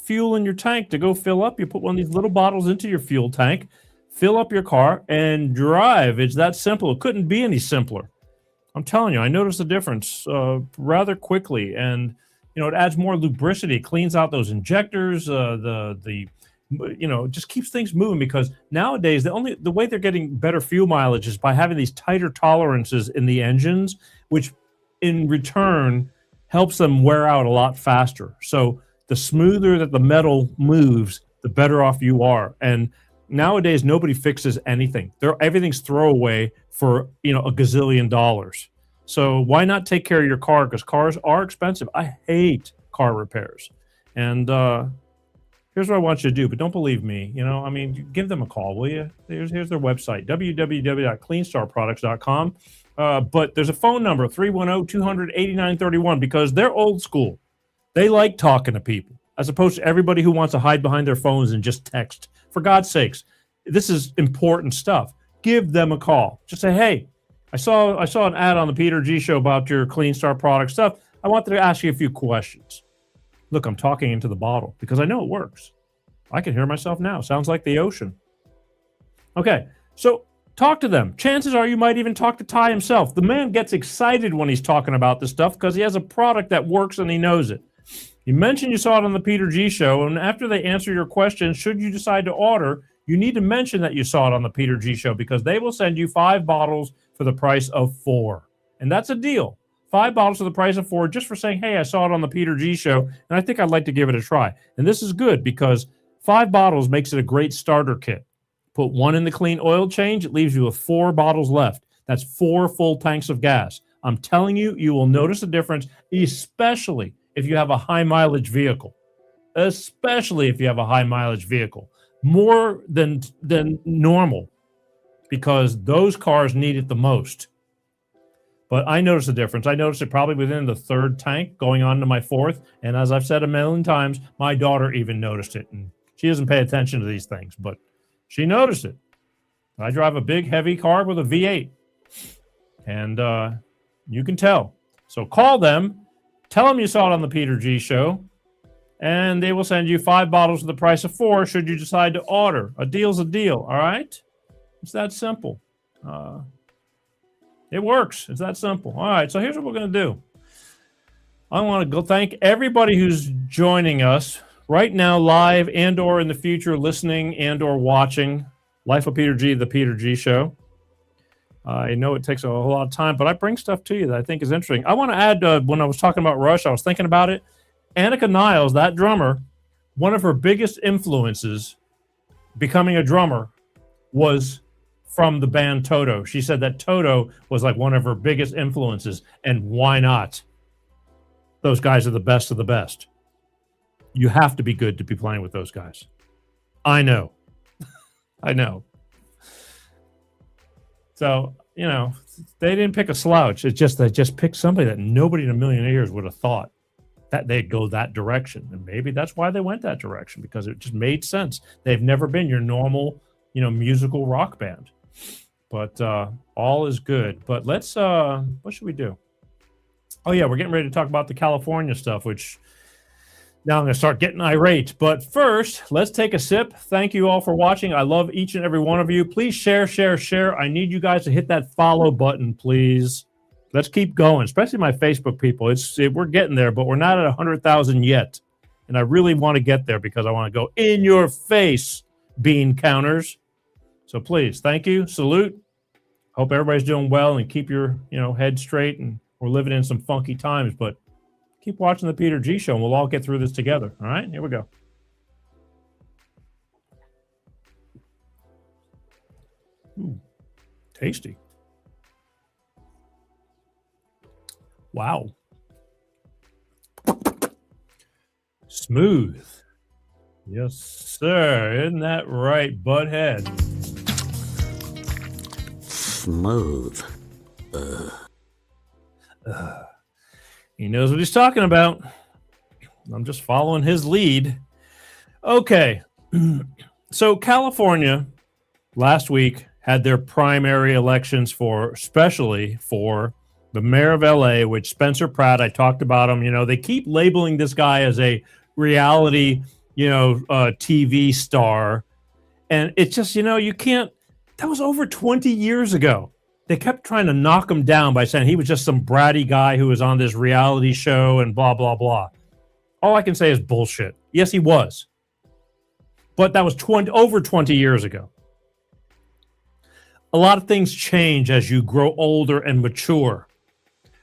fuel in your tank to go fill up, you put one of these little bottles into your fuel tank, fill up your car, and drive. It's that simple. It couldn't be any simpler. I'm telling you, I noticed the difference rather quickly, and it adds more lubricity, cleans out those injectors, just keeps things moving, because nowadays the way they're getting better fuel mileage is by having these tighter tolerances in the engines, which in return helps them wear out a lot faster. So the smoother that the metal moves, the better off you are. And nowadays, nobody fixes anything. Everything's throwaway for a gazillion dollars. So why not take care of your car? Because cars are expensive. I hate car repairs. And here's what I want you to do, but don't believe me. Give them a call, will you? Here's their website, www.cleanstarproducts.com. But there's a phone number, 310-200-8931, because they're old school. They like talking to people, as opposed to everybody who wants to hide behind their phones and just text. For God's sakes, this is important stuff. Give them a call. Just say, hey, I saw an ad on the Peter G Show about your Clean Star product stuff. I wanted to ask you a few questions. Look, I'm talking into the bottle because I know it works. I can hear myself now. Sounds like the ocean. Okay, so talk to them. Chances are you might even talk to Ty himself. The man gets excited when he's talking about this stuff because he has a product that works and he knows it. You mentioned you saw it on the Peter G Show, and after they answer your questions, should you decide to order, you need to mention that you saw it on the Peter G Show, because they will send you 5 bottles for the price of 4. And that's a deal. 5 bottles for the price of 4 just for saying, hey, I saw it on the Peter G Show, and I think I'd like to give it a try. And this is good because 5 bottles makes it a great starter kit. Put 1 in the clean oil change, it leaves you with 4 bottles left. That's 4 full tanks of gas. I'm telling you, you will notice a difference, especially if you have a high mileage vehicle. Especially if you have a high mileage vehicle. More than normal, because those cars need it the most. But I noticed a difference. I noticed it probably within the 3rd tank going on to my 4th. And as I've said a million times, my daughter even noticed it. And she doesn't pay attention to these things, but she noticed it. I drive a big, heavy car with a V8. And you can tell. So call them. Tell them you saw it on the Peter G Show. And they will send you 5 bottles for the price of 4 should you decide to order. A deal's a deal, all right? It's that simple. It works. It's that simple. All right, so here's what we're going to do. I want to go thank everybody who's joining us right now, live and or in the future, listening and or watching Life of Peter G, the Peter G Show. I know it takes a whole lot of time, but I bring stuff to you that I think is interesting. I want to add, when I was talking about Rush, I was thinking about it. Anika Nilles, that drummer, one of her biggest influences becoming a drummer was from the band Toto. She said that Toto was like one of her biggest influences, and why not? Those guys are the best of the best. You have to be good to be playing with those guys. I know. I know. So, you know, they didn't pick a slouch. It's just they just picked somebody that nobody in a million years would have thought that they'd go that direction. And maybe that's why they went that direction, because it just made sense. They've never been your normal, you know, musical rock band. But all is good. But let's, what should we do? Oh, yeah, we're getting ready to talk about the California stuff, which now I'm going to start getting irate. But first, let's take a sip. Thank you all for watching. I love each and every one of you. Please share, share, share. I need you guys to hit that follow button, please. Let's keep going, especially my Facebook people. We're getting there, but we're not at 100,000 yet. And I really want to get there because I want to go in your face, bean counters. So please, thank you. Salute. Hope everybody's doing well and keep your, head straight. And we're living in some funky times, but keep watching the Peter G Show and we'll all get through this together. All right, here we go. Ooh, tasty. Wow. Smooth. Yes, sir. Isn't that right, butthead? Smooth. He knows what he's talking about. I'm just following his lead. Okay. So California last week had their primary elections especially for the mayor of LA, which Spencer Pratt, I talked about him. They keep labeling this guy as a reality, TV star. And it's just, you can't, that was over 20 years ago. They kept trying to knock him down by saying he was just some bratty guy who was on this reality show and blah, blah, blah. All I can say is bullshit. Yes, he was. But that was over 20 years ago. A lot of things change as you grow older and mature.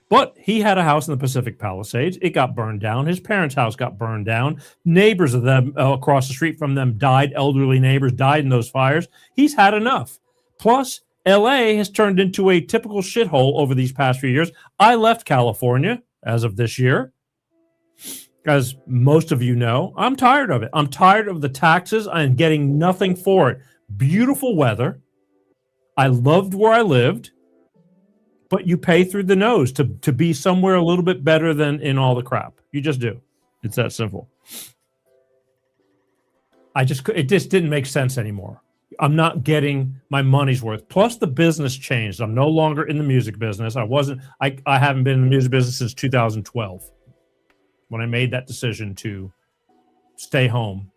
But he had a house in the Pacific Palisades. It got burned down. His parents' house got burned down. Neighbors of them across the street from them died. Elderly neighbors died in those fires. He's had enough. Plus, LA has turned into a typical shithole over these past few years. I left California as of this year. As most of you know, I'm tired of it. I'm tired of the taxes. I'm getting nothing for it. Beautiful weather. I loved where I lived. But you pay through the nose to be somewhere a little bit better than in all the crap. You just do. It's that simple. It just didn't make sense anymore. I'm not getting my money's worth. Plus the business changed. I'm no longer in the music business. I haven't been in the music business since 2012 when I made that decision to stay home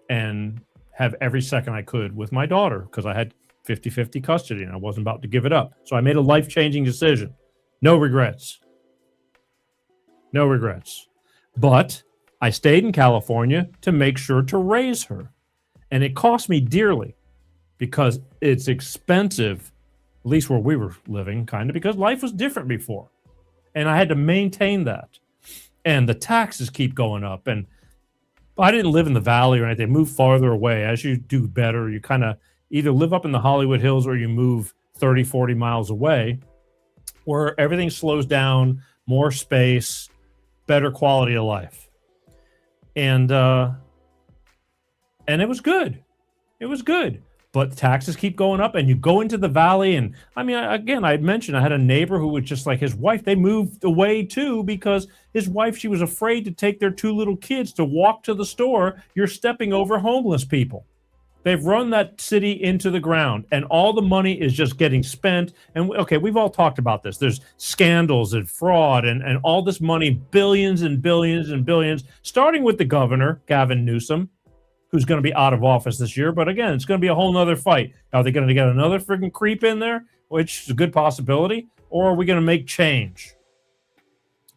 and have every second I could with my daughter because I had 50-50 custody and I wasn't about to give it up. So I made a life-changing decision. No regrets. No regrets. But I stayed in California to make sure to raise her. And it cost me dearly. because it's expensive, at least where we were living, kind of, because life was different before. And I had to maintain that. And the taxes keep going up. And I didn't live in the valley or anything. I moved farther away. As you do better, you kind of either live up in the Hollywood Hills or you move 30, 40 miles away where everything slows down, more space, better quality of life. And it was good. It was good. But taxes keep going up, and you go into the valley. And I mean, again, I had mentioned I had a neighbor who was just like his wife. They moved away too because his wife, she was afraid to take their 2 little kids to walk to the store. You're stepping over homeless people. They've run that city into the ground, and all the money is just getting spent. And okay, we've all talked about this. There's scandals and fraud and all this money, billions and billions and billions, starting with the governor, Gavin Newsom, who's going to be out of office this year. But again, it's going to be a whole nother fight. Are they going to get another freaking creep in there, which is a good possibility, or are we going to make change?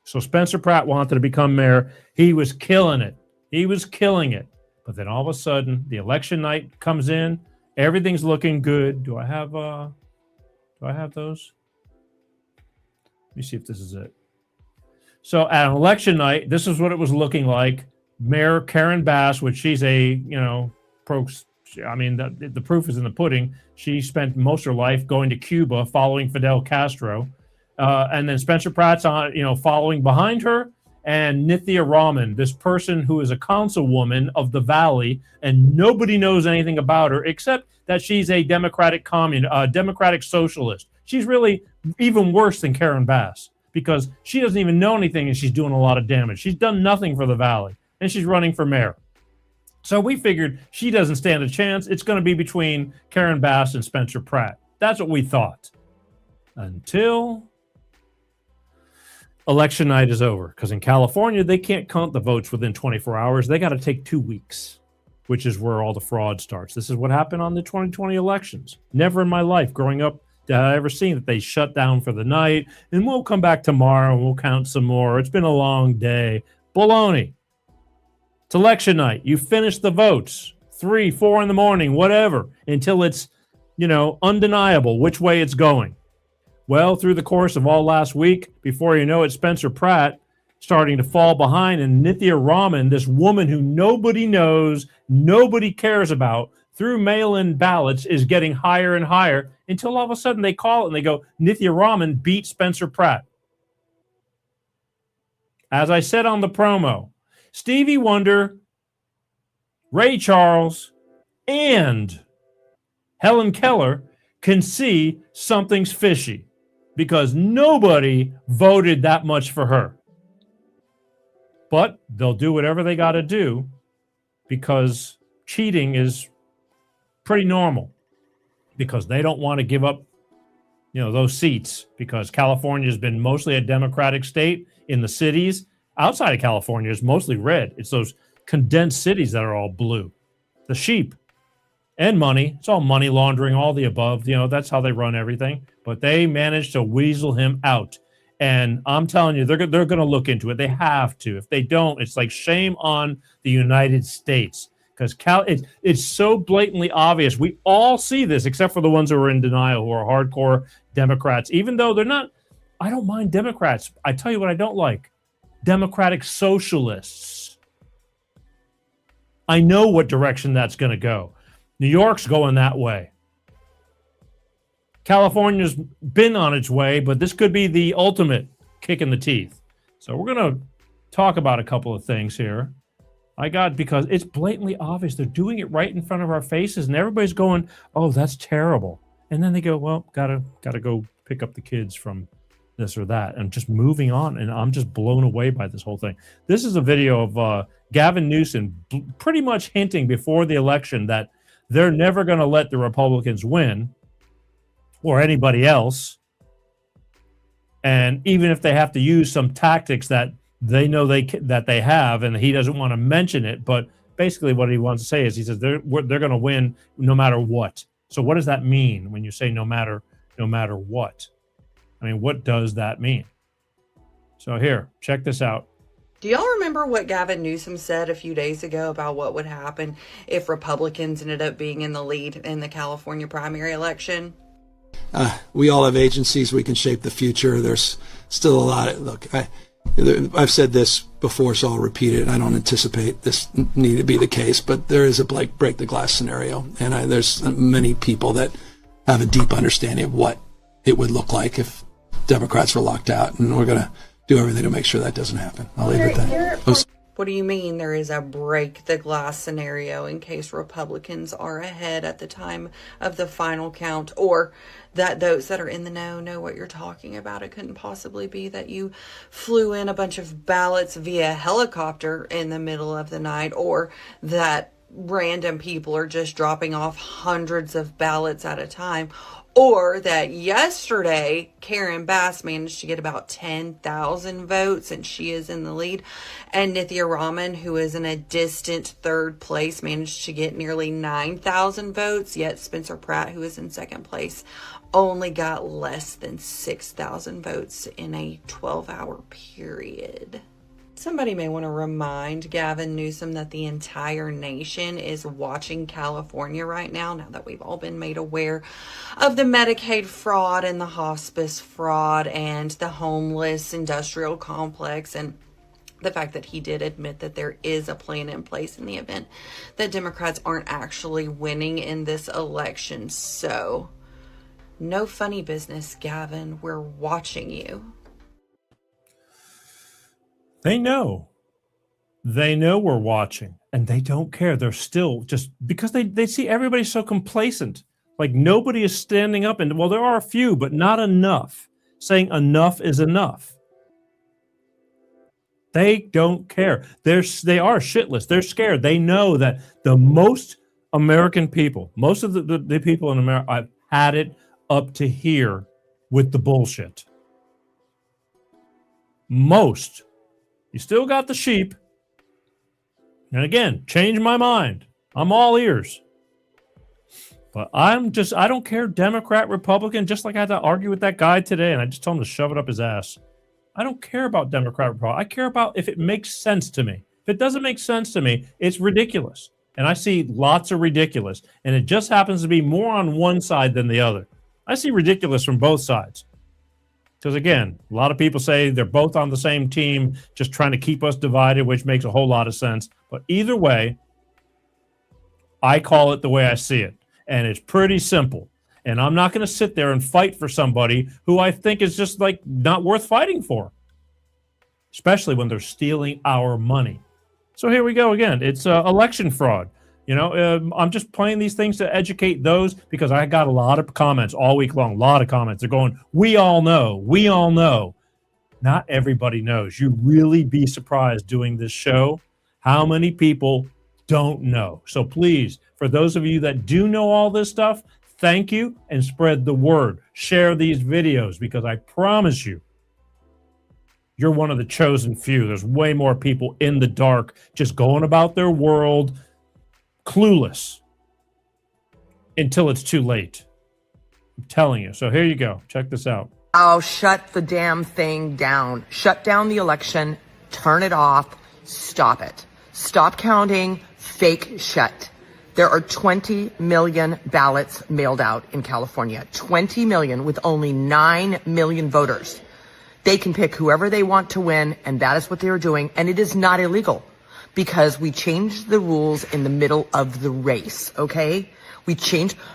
So Spencer Pratt wanted to become mayor. He was killing it. He was killing it. But then all of a sudden, the election night comes in. Everything's looking good. Do I have those? Let me see if this is it. So at an election night, this is what it was looking like. Mayor Karen Bass, which she's a, the proof is in the pudding. She spent most of her life going to Cuba following Fidel Castro. And then Spencer Pratt's following behind her. And Nithya Raman, this person who is a councilwoman of the Valley, and nobody knows anything about her except that she's a Democratic Democratic socialist. She's really even worse than Karen Bass because she doesn't even know anything and she's doing a lot of damage. She's done nothing for the Valley. And she's running for mayor. So we figured she doesn't stand a chance. It's going to be between Karen Bass and Spencer Pratt. That's what we thought. Until election night is over. Because in California, they can't count the votes within 24 hours. They got to take 2 weeks, which is where all the fraud starts. This is what happened on the 2020 elections. Never in my life growing up did I ever seen that they shut down for the night. And we'll come back tomorrow and we'll count some more. It's been a long day. Baloney. It's election night. You finish the votes 3, 4 in the morning, whatever, until it's, undeniable which way it's going. Well, through the course of all last week, before you know it, Spencer Pratt starting to fall behind, and Nithya Raman, this woman who nobody knows, nobody cares about, through mail-in ballots is getting higher and higher until all of a sudden they call it and they go, Nithya Raman beat Spencer Pratt. As I said on the promo, Stevie Wonder, Ray Charles, and Helen Keller can see something's fishy because nobody voted that much for her. But they'll do whatever they got to do because cheating is pretty normal because they don't want to give up, those seats because California has been mostly a Democratic state in the cities. Outside of California is mostly red. It's those condensed cities that are all blue. The sheep and money. It's all money laundering, all the above. That's how they run everything. But they managed to weasel him out. And I'm telling you, they're going to look into it. They have to. If they don't, it's like shame on the United States. Because it's so blatantly obvious. We all see this, except for the ones who are in denial, who are hardcore Democrats. Even though they're not, I don't mind Democrats. I tell you what I don't like. Democratic socialists. I know what direction that's going to go. New York's going that way. California's been on its way, but this could be the ultimate kick in the teeth. So we're going to talk about a couple of things here. Because it's blatantly obvious. They're doing it right in front of our faces, and everybody's going, oh, that's terrible. And then they go, well, gotta go pick up the kids from this or that, and just moving on. And I'm just blown away by this whole thing. This is a video of Gavin Newsom pretty much hinting before the election that they're never going to let the Republicans win or anybody else. And even if they have to use some tactics that they know that they have, and he doesn't want to mention it, but basically what he wants to say is he says they're going to win no matter what. So what does that mean when you say no matter what? I mean, what does that mean? So here, check this out. Do y'all remember what Gavin Newsom said a few days ago about what would happen if Republicans ended up being in the lead in the California primary election? We all have agencies. We can shape the future. There's still a lot of, look, I've said this before, so I'll repeat it. I don't anticipate this need to be the case, but there is a break the glass scenario. And there's many people that have a deep understanding of what it would look like if Democrats were locked out. And we're going to do everything to make sure that doesn't happen. I'll leave it at that. What do you mean there is a break the glass scenario in case Republicans are ahead at the time of the final count, or that those that are in the know what you're talking about? It couldn't possibly be that you flew in a bunch of ballots via helicopter in the middle of the night, or that random people are just dropping off hundreds of ballots at a time, or that yesterday Karen Bass managed to get about 10,000 votes and she is in the lead, and Nithya Raman, who is in a distant third place, managed to get nearly 9,000 votes, yet Spencer Pratt, who is in second place, only got less than 6,000 votes in a 12-hour period. Somebody may want to remind Gavin Newsom that the entire nation is watching California right now that we've all been made aware of the Medicaid fraud and the hospice fraud and the homeless industrial complex, and the fact that he did admit that there is a plan in place in the event that Democrats aren't actually winning in this election. So, no funny business, Gavin. We're watching you. They know. They know we're watching, and they don't care. They're still just because they see everybody so complacent. Like nobody is standing up, and well, there are a few, but not enough, saying enough is enough. They don't care. They are shitless. They're scared. They know that the most American people, most of the people in America, I've had it up to here with the bullshit. Most. You still got the sheep. And again, change my mind. I'm all ears. But I don't care, Democrat, Republican, just like I had to argue with that guy today, and I just told him to shove it up his ass. I don't care about Democrat, Republican. I care about if it makes sense to me. If it doesn't make sense to me, it's ridiculous. And I see lots of ridiculous. And it just happens to be more on one side than the other. I see ridiculous from both sides. Because, again, a lot of people say they're both on the same team, just trying to keep us divided, which makes a whole lot of sense. But either way, I call it the way I see it. And it's pretty simple. And I'm not going to sit there and fight for somebody who I think is just, like, not worth fighting for. Especially when they're stealing our money. So here we go again. It's election fraud. You know, I'm just playing these things to educate those because I got a lot of comments all week long, a lot of comments. They're going, we all know, we all know. Not everybody knows. You'd really be surprised doing this show how many people don't know. So please, for those of you that do know all this stuff, thank you and spread the word. Share these videos because I promise you, you're one of the chosen few. There's way more people in the dark just going about their world clueless until it's too late. I'm telling you. So here you go. Check this out. Oh, shut the damn thing down. Shut down the election. Turn it off. Stop it. Stop counting. Fake shut. There are 20 million ballots mailed out in California. 20 million with only 9 million voters. They can pick whoever they want to win, and that is what they are doing. And it is not illegal. Because we changed the rules in the middle of the race, okay?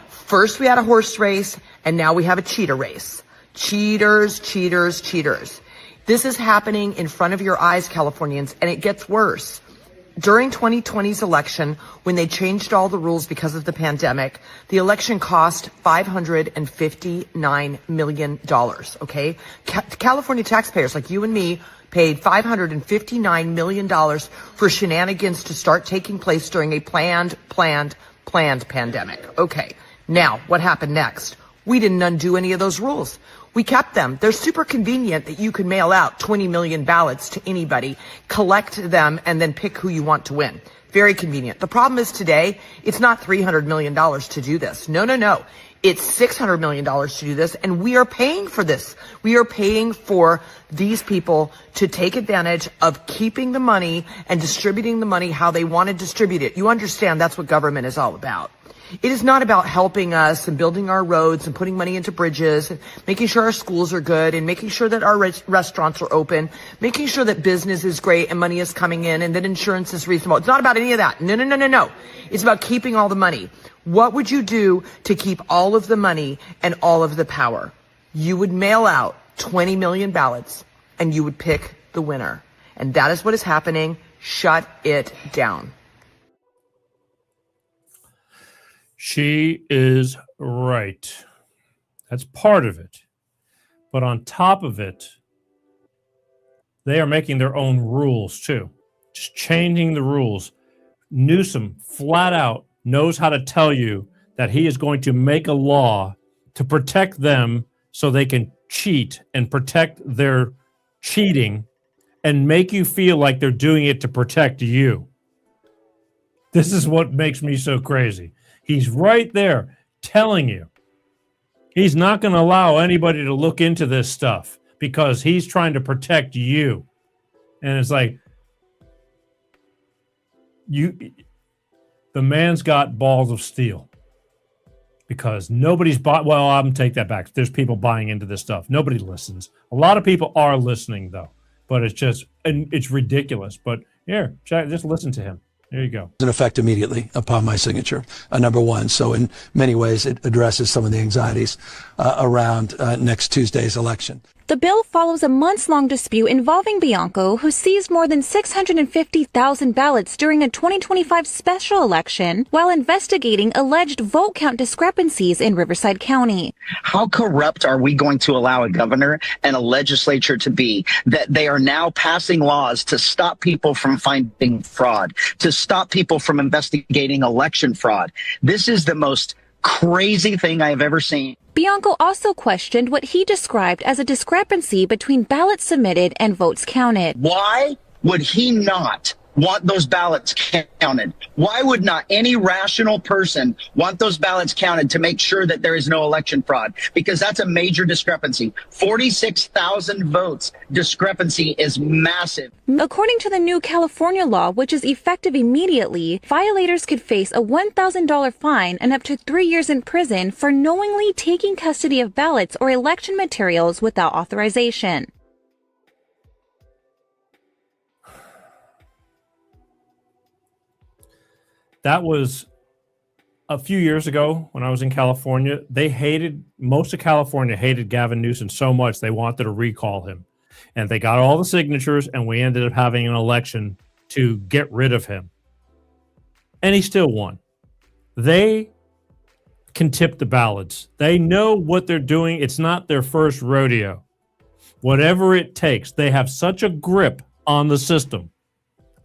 First we had a horse race, and now we have a cheetah race. Cheaters, cheaters, cheaters. This is happening in front of your eyes, Californians, and it gets worse. During 2020's election, when they changed all the rules because of the pandemic, the election cost $559 million, okay? California taxpayers like you and me paid $559 million for shenanigans to start taking place during a planned pandemic. Okay, now what happened next? We didn't undo any of those rules. We kept them. They're super convenient that you can mail out 20 million ballots to anybody, collect them, and then pick who you want to win. Very convenient. The problem is today, it's not $300 million to do this. No. It's $600 million to do this, and we are paying for this. We are paying for these people to take advantage of keeping the money and distributing the money how they want to distribute it. You understand that's what government is all about. It is not about helping us and building our roads and putting money into bridges and making sure our schools are good and making sure that our restaurants are open, making sure that business is great and money is coming in and that insurance is reasonable. It's not about any of that. No. It's about keeping all the money. What would you do to keep all of the money and all of the power? You would mail out 20 million ballots and you would pick the winner. And that is what is happening. Shut it down. She is right. That's part of it. But on top of it, they are making their own rules too. Just changing the rules. Newsom flat out knows how to tell you that he is going to make a law to protect them so they can cheat and protect their cheating and make you feel like they're doing it to protect you. This is what makes me so crazy. He's right there telling you. He's not going to allow anybody to look into this stuff because he's trying to protect you. And it's like, the man's got balls of steel because nobody's bought. Well, I'm going to take that back. There's people buying into this stuff. Nobody listens. A lot of people are listening though, but it's ridiculous. But here, just listen to him. There you go. In effect immediately upon my signature, number one. So in many ways, it addresses some of the anxieties around next Tuesday's election. The bill follows a months-long dispute involving Bianco, who seized more than 650,000 ballots during a 2025 special election while investigating alleged vote count discrepancies in Riverside County. How corrupt are we going to allow a governor and a legislature to be that they are now passing laws to stop people from finding fraud, to stop people from investigating election fraud? This is the most crazy thing I have ever seen. Bianco also questioned what he described as a discrepancy between ballots submitted and votes counted. Why would he not want those ballots counted? Why would not any rational person want those ballots counted to make sure that there is no election fraud? Because that's a major discrepancy. 46,000 votes discrepancy is massive. According to the new California law, which is effective immediately, violators could face a $1,000 fine and up to 3 years in prison for knowingly taking custody of ballots or election materials without authorization. That was a few years ago when I was in California. Most of California hated Gavin Newsom so much they wanted to recall him. And they got all the signatures, and we ended up having an election to get rid of him. And he still won. They can tip the ballots. They know what they're doing. It's not their first rodeo. Whatever it takes, they have such a grip on the system.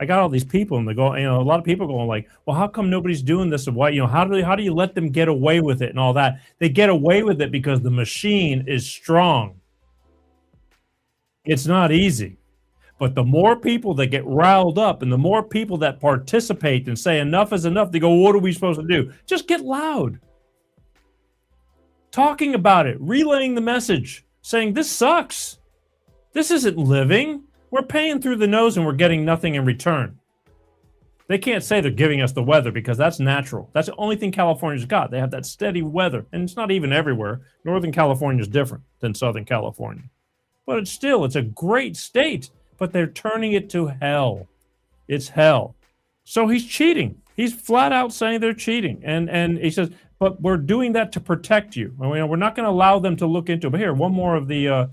I got all these people, and they go, a lot of people going like, well, how come nobody's doing this? And why, how do you let them get away with it and all that? They get away with it because the machine is strong. It's not easy. But the more people that get riled up and the more people that participate and say enough is enough, they go, what are we supposed to do? Just get loud. Talking about it, relaying the message, saying this sucks. This isn't living. We're paying through the nose and we're getting nothing in return. They can't say they're giving us the weather because that's natural. That's the only thing California's got. They have that steady weather. And it's not even everywhere. Northern California is different than Southern California. But it's a great state. But they're turning it to hell. It's hell. So he's cheating. He's flat out saying they're cheating. And he says, but we're doing that to protect you. We're not going to allow them to look into it. But here, one more of the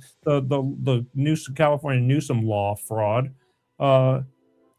California Newsom law fraud.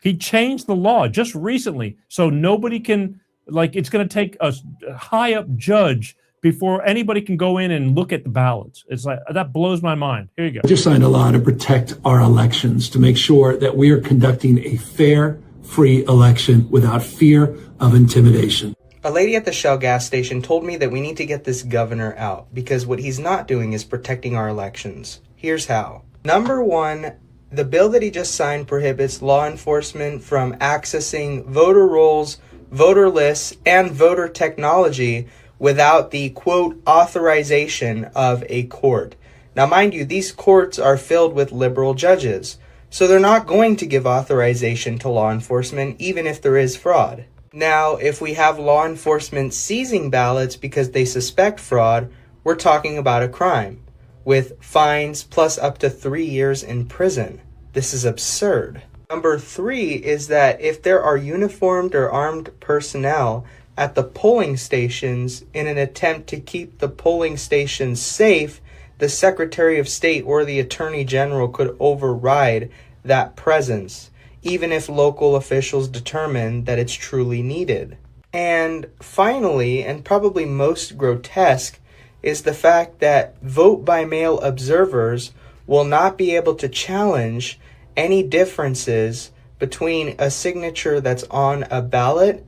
He changed the law just recently, so nobody can, it's going to take a high-up judge before anybody can go in and look at the ballots. It's like, that blows my mind. Here you go. I just signed a law to protect our elections, to make sure that we are conducting a fair, free election without fear of intimidation. A lady at the Shell gas station told me that we need to get this governor out because what he's not doing is protecting our elections. Here's how. Number one, the bill that he just signed prohibits law enforcement from accessing voter rolls, voter lists, and voter technology without the, quote, authorization of a court. Now, mind you, these courts are filled with liberal judges, so they're not going to give authorization to law enforcement even if there is fraud. Now, if we have law enforcement seizing ballots because they suspect fraud, we're talking about a crime with fines plus up to 3 years in prison. This is absurd. Number 3 is that if there are uniformed or armed personnel at the polling stations in an attempt to keep the polling stations safe, the Secretary of State or the Attorney General could override that presence, even if local officials determine that it's truly needed. And finally, and probably most grotesque, is the fact that vote-by-mail observers will not be able to challenge any differences between a signature that's on a ballot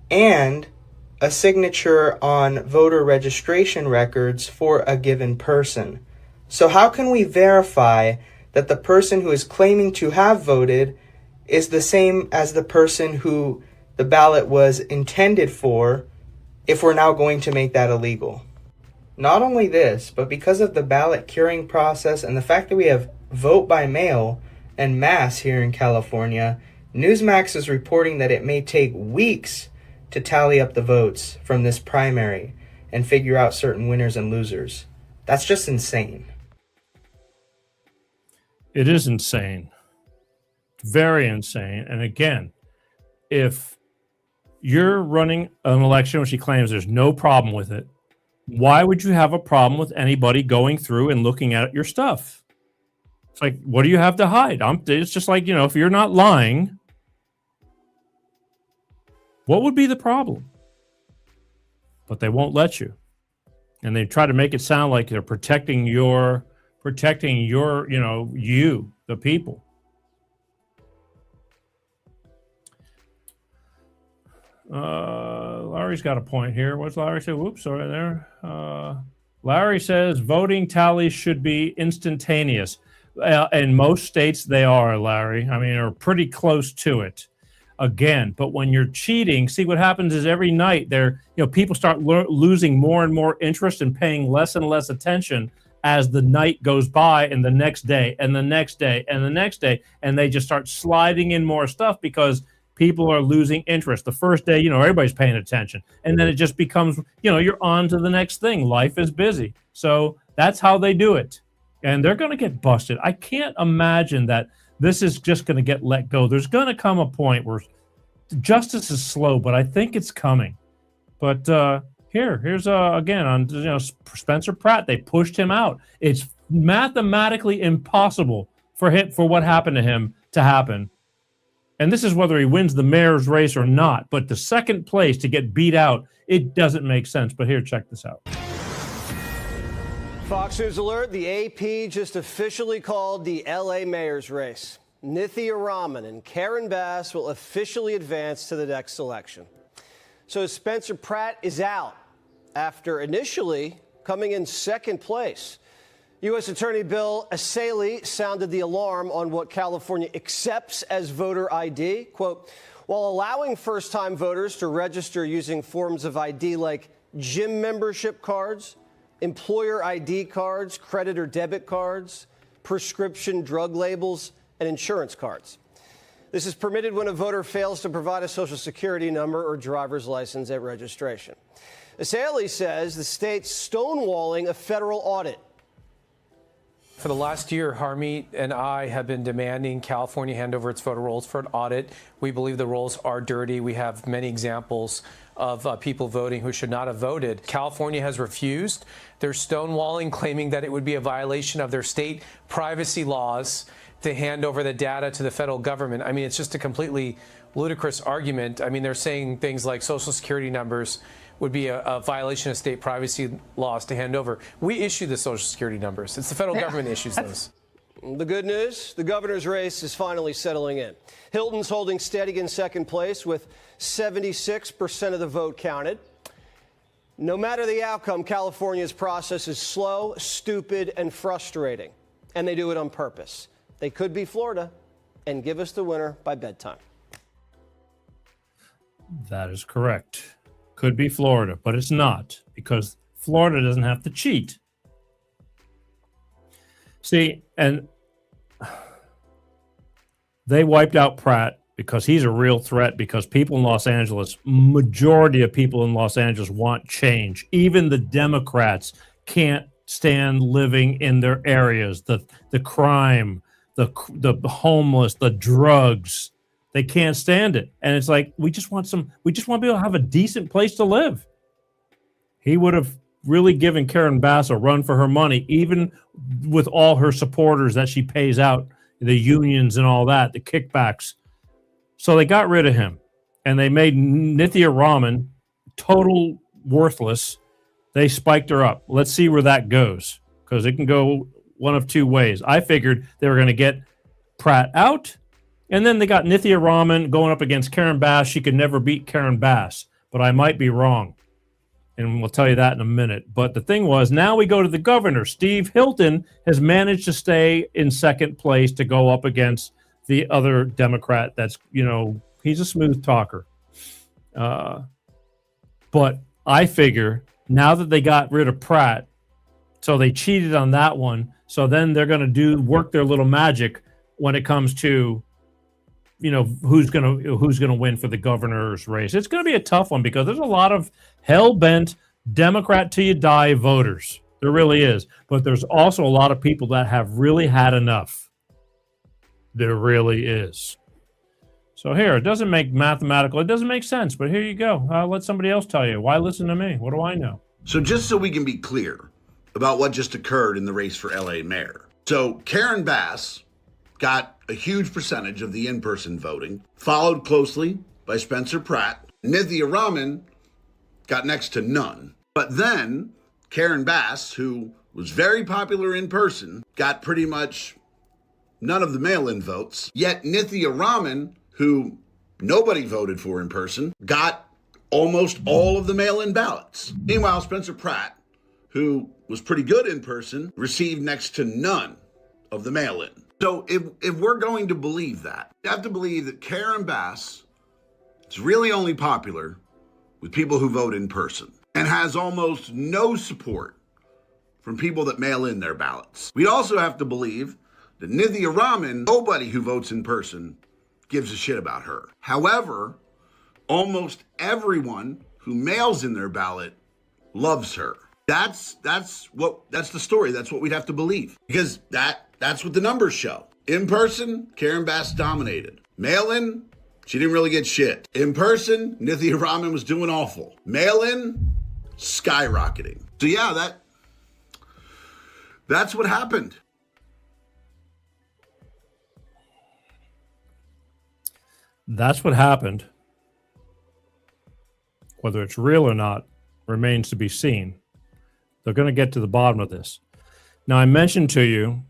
and a signature on voter registration records for a given person. So how can we verify that the person who is claiming to have voted is the same as the person who the ballot was intended for if we're now going to make that illegal? Not only this, but because of the ballot curing process and the fact that we have vote by mail en masse here in California, Newsmax is reporting that it may take weeks to tally up the votes from this primary and figure out certain winners and losers. That's just insane. It is insane. Very insane. And again, if you're running an election which he claims there's no problem with it, why would you have a problem with anybody going through and looking at your stuff? It's like, what do you have to hide? It's just like, if you're not lying, what would be the problem? But they won't let you. And they try to make it sound like they're protecting your, you, the people. Larry's got a point here. What's Larry say? Whoops, sorry there. Larry says voting tallies should be instantaneous. In most states, they are, Larry. I mean, are pretty close to it. Again, but when you're cheating, see what happens is every night people start losing more and more interest and paying less and less attention as the night goes by, and the next day, and the next day, and the next day, and they just start sliding in more stuff because people are losing interest. The first day, everybody's paying attention, and then it just becomes, you're on to the next thing. Life is busy, so that's how they do it, and they're going to get busted. I can't imagine that this is just going to get let go. There's going to come a point where justice is slow, but I think it's coming. But here's again on Spencer Pratt. They pushed him out. It's mathematically impossible for what happened to him to happen. And this is whether he wins the mayor's race or not. But the second place to get beat out, it doesn't make sense. But here, check this out. Fox News alert, the AP just officially called the LA mayor's race. Nithya Raman and Karen Bass will officially advance to the next election. So Spencer Pratt is out after initially coming in second place. U.S. Attorney Bill Asaley sounded the alarm on what California accepts as voter ID. Quote, while allowing first-time voters to register using forms of ID like gym membership cards, employer ID cards, credit or debit cards, prescription drug labels, and insurance cards. This is permitted when a voter fails to provide a Social Security number or driver's license at registration. Asaley says the state's stonewalling a federal audit. For the last year, Harmeet and I have been demanding California hand over its voter rolls for an audit. We believe the rolls are dirty. We have many examples of people voting who should not have voted. California has refused. They're stonewalling, claiming that it would be a violation of their state privacy laws to hand over the data to the federal government. I mean, it's just a completely ludicrous argument. I mean, they're saying things like Social Security numbers would be a violation of state privacy laws to hand over. We issue the Social Security numbers. It's the federal government issues those. The good news, the governor's race is finally settling in. Hilton's holding steady in second place with 76% of the vote counted. No matter the outcome, California's process is slow, stupid, and frustrating. And they do it on purpose. They could be Florida and give us the winner by bedtime. That is correct. Could be Florida, but it's not, because Florida doesn't have to cheat. See, and they wiped out Pratt because he's a real threat, because people in Los Angeles, majority of people in Los Angeles want change. Even the Democrats can't stand living in their areas. The crime, the homeless, the drugs. They can't stand it. And it's like, we just want to be able to have a decent place to live. He would have really given Karen Bass a run for her money, even with all her supporters that she pays out, the unions and all that, the kickbacks. So they got rid of him, and they made Nithya Raman total worthless. They spiked her up. Let's see where that goes, because it can go one of two ways. I figured they were going to get Pratt out, and then they got Nithya Raman going up against Karen Bass. She could never beat Karen Bass, but I might be wrong, and we'll tell you that in a minute. But the thing was, now we go to the governor. Steve Hilton has managed to stay in second place to go up against the other Democrat. That's, he's a smooth talker. But I figure now that they got rid of Pratt, so they cheated on that one, so then they're going to work their little magic when it comes to who's going to win for the governor's race. It's going to be a tough one, because there's a lot of hell-bent Democrat till you die voters. There really is. But there's also a lot of people that have really had enough. There really is. So here, it doesn't make sense, but here you go. I'll let somebody else tell you. Why listen to me? What do I know? So just so we can be clear about what just occurred in the race for LA mayor. So Karen Bass got a huge percentage of the in-person voting, followed closely by Spencer Pratt. Nithya Raman got next to none. But then Karen Bass, who was very popular in person, got pretty much none of the mail-in votes. Yet Nithya Raman, who nobody voted for in person, got almost all of the mail-in ballots. Meanwhile, Spencer Pratt, who was pretty good in person, received next to none of the mail-in. So if we're going to believe that, you have to believe that Karen Bass is really only popular with people who vote in person and has almost no support from people that mail in their ballots. We'd also have to believe that Nithya Raman, nobody who votes in person gives a shit about her. However, almost everyone who mails in their ballot loves her. That's the story. That's what we'd have to believe, because that's what the numbers show. In person, Karen Bass dominated. Mail-in, she didn't really get shit. In person, Nithya Raman was doing awful. Mail-in, skyrocketing. So yeah, that's what happened. That's what happened. Whether it's real or not remains to be seen. They're going to get to the bottom of this. Now, I mentioned to you,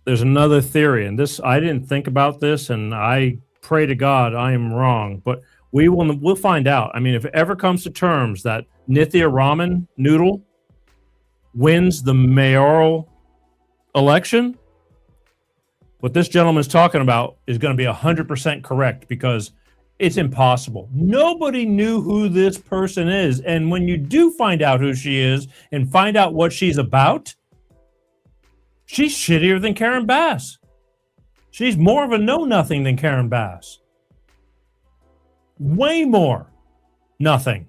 there's another theory, and this, I didn't think about this, and I pray to God I am wrong, but we'll find out. I mean, if it ever comes to terms that Nithya Raman Noodle wins the mayoral election, what this gentleman's talking about is going to be 100% correct, because it's impossible. Nobody knew who this person is. And when you do find out who she is and find out what she's about, she's shittier than Karen Bass. She's more of a know-nothing than Karen Bass. Way more nothing.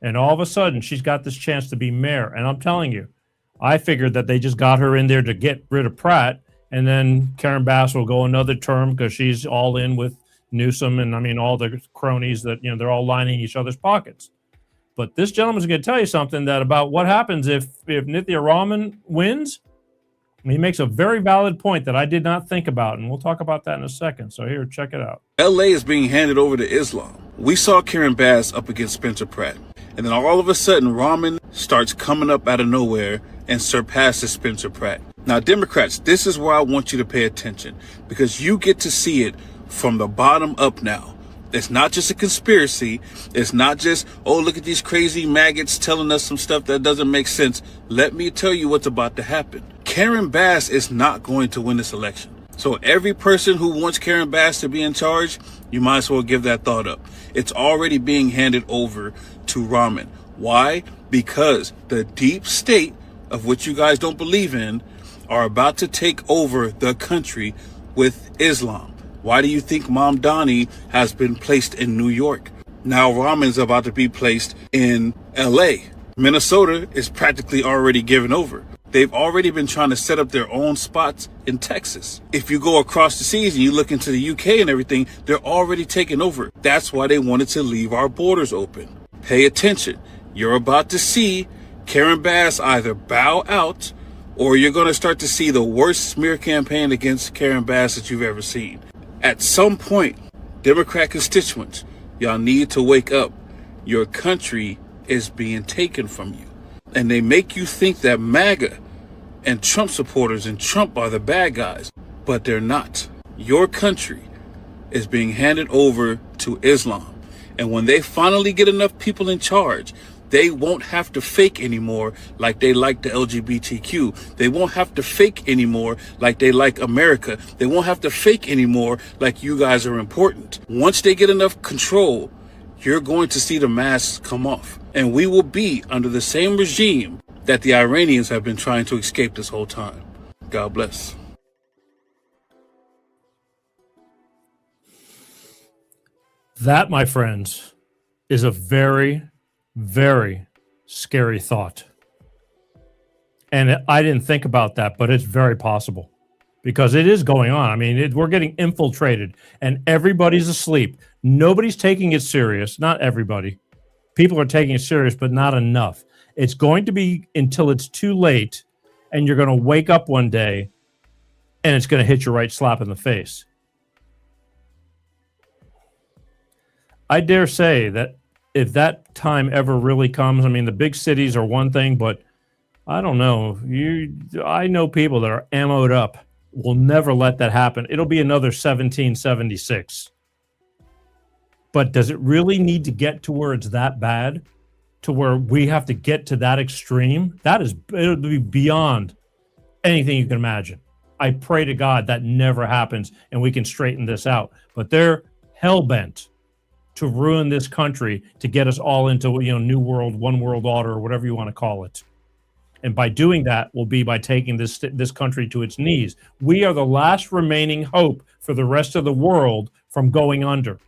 And all of a sudden, she's got this chance to be mayor. And I'm telling you, I figured that they just got her in there to get rid of Pratt, and then Karen Bass will go another term because she's all in with Newsom and, I mean, all the cronies that, they're all lining each other's pockets. But this gentleman's going to tell you something that about what happens if Nithya Raman wins. He makes a very valid point that I did not think about, and we'll talk about that in a second. So here, check it out. LA is being handed over to Islam. We saw Karen Bass up against Spencer Pratt, and then all of a sudden Raman starts coming up out of nowhere and surpasses Spencer Pratt. Now, Democrats, this is where I want you to pay attention, because you get to see it from the bottom up now. It's not just a conspiracy. It's not just, oh, look at these crazy maggots telling us some stuff that doesn't make sense. Let me tell you what's about to happen. Karen Bass is not going to win this election. So every person who wants Karen Bass to be in charge, you might as well give that thought up. It's already being handed over to ramen. Why? Because the deep state, of which you guys don't believe in, are about to take over the country with Islam. Why do you think Mom Donnie has been placed in New York? Now ramen's about to be placed in LA. Minnesota is practically already given over. They've already been trying to set up their own spots in Texas. If you go across the seas and you look into the UK and everything, they're already taking over. That's why they wanted to leave our borders open. Pay attention. You're about to see Karen Bass either bow out, or you're going to start to see the worst smear campaign against Karen Bass that you've ever seen. At some point, Democrat constituents, y'all need to wake up. Your country is being taken from you. And they make you think that MAGA and Trump supporters and Trump are the bad guys, but they're not. Your country is being handed over to Islam. And when they finally get enough people in charge, they won't have to fake anymore like they like the LGBTQ. They won't have to fake anymore like they like America. They won't have to fake anymore like you guys are important. Once they get enough control, you're going to see the masks come off. And we will be under the same regime that the Iranians have been trying to escape this whole time. God bless. That, my friends, is a very, very scary thought. And I didn't think about that, but it's very possible because it is going on. I mean, we're getting infiltrated and everybody's asleep. Nobody's taking it serious. Not everybody. People are taking it serious, but not enough. It's going to be until it's too late and you're going to wake up one day and it's going to hit you right slap in the face. I dare say that if that time ever really comes, I mean, the big cities are one thing, but I don't know. I know people that are ammoed up will never let that happen. It'll be another 1776. But does it really need to get to where it's that bad, to where we have to get to that extreme? It'll be beyond anything you can imagine. I pray to God that never happens and we can straighten this out. But they're hell-bent to ruin this country, to get us all into, new world, one world order, or whatever you want to call it. And by doing that will be by taking this country to its knees. We are the last remaining hope for the rest of the world from going under.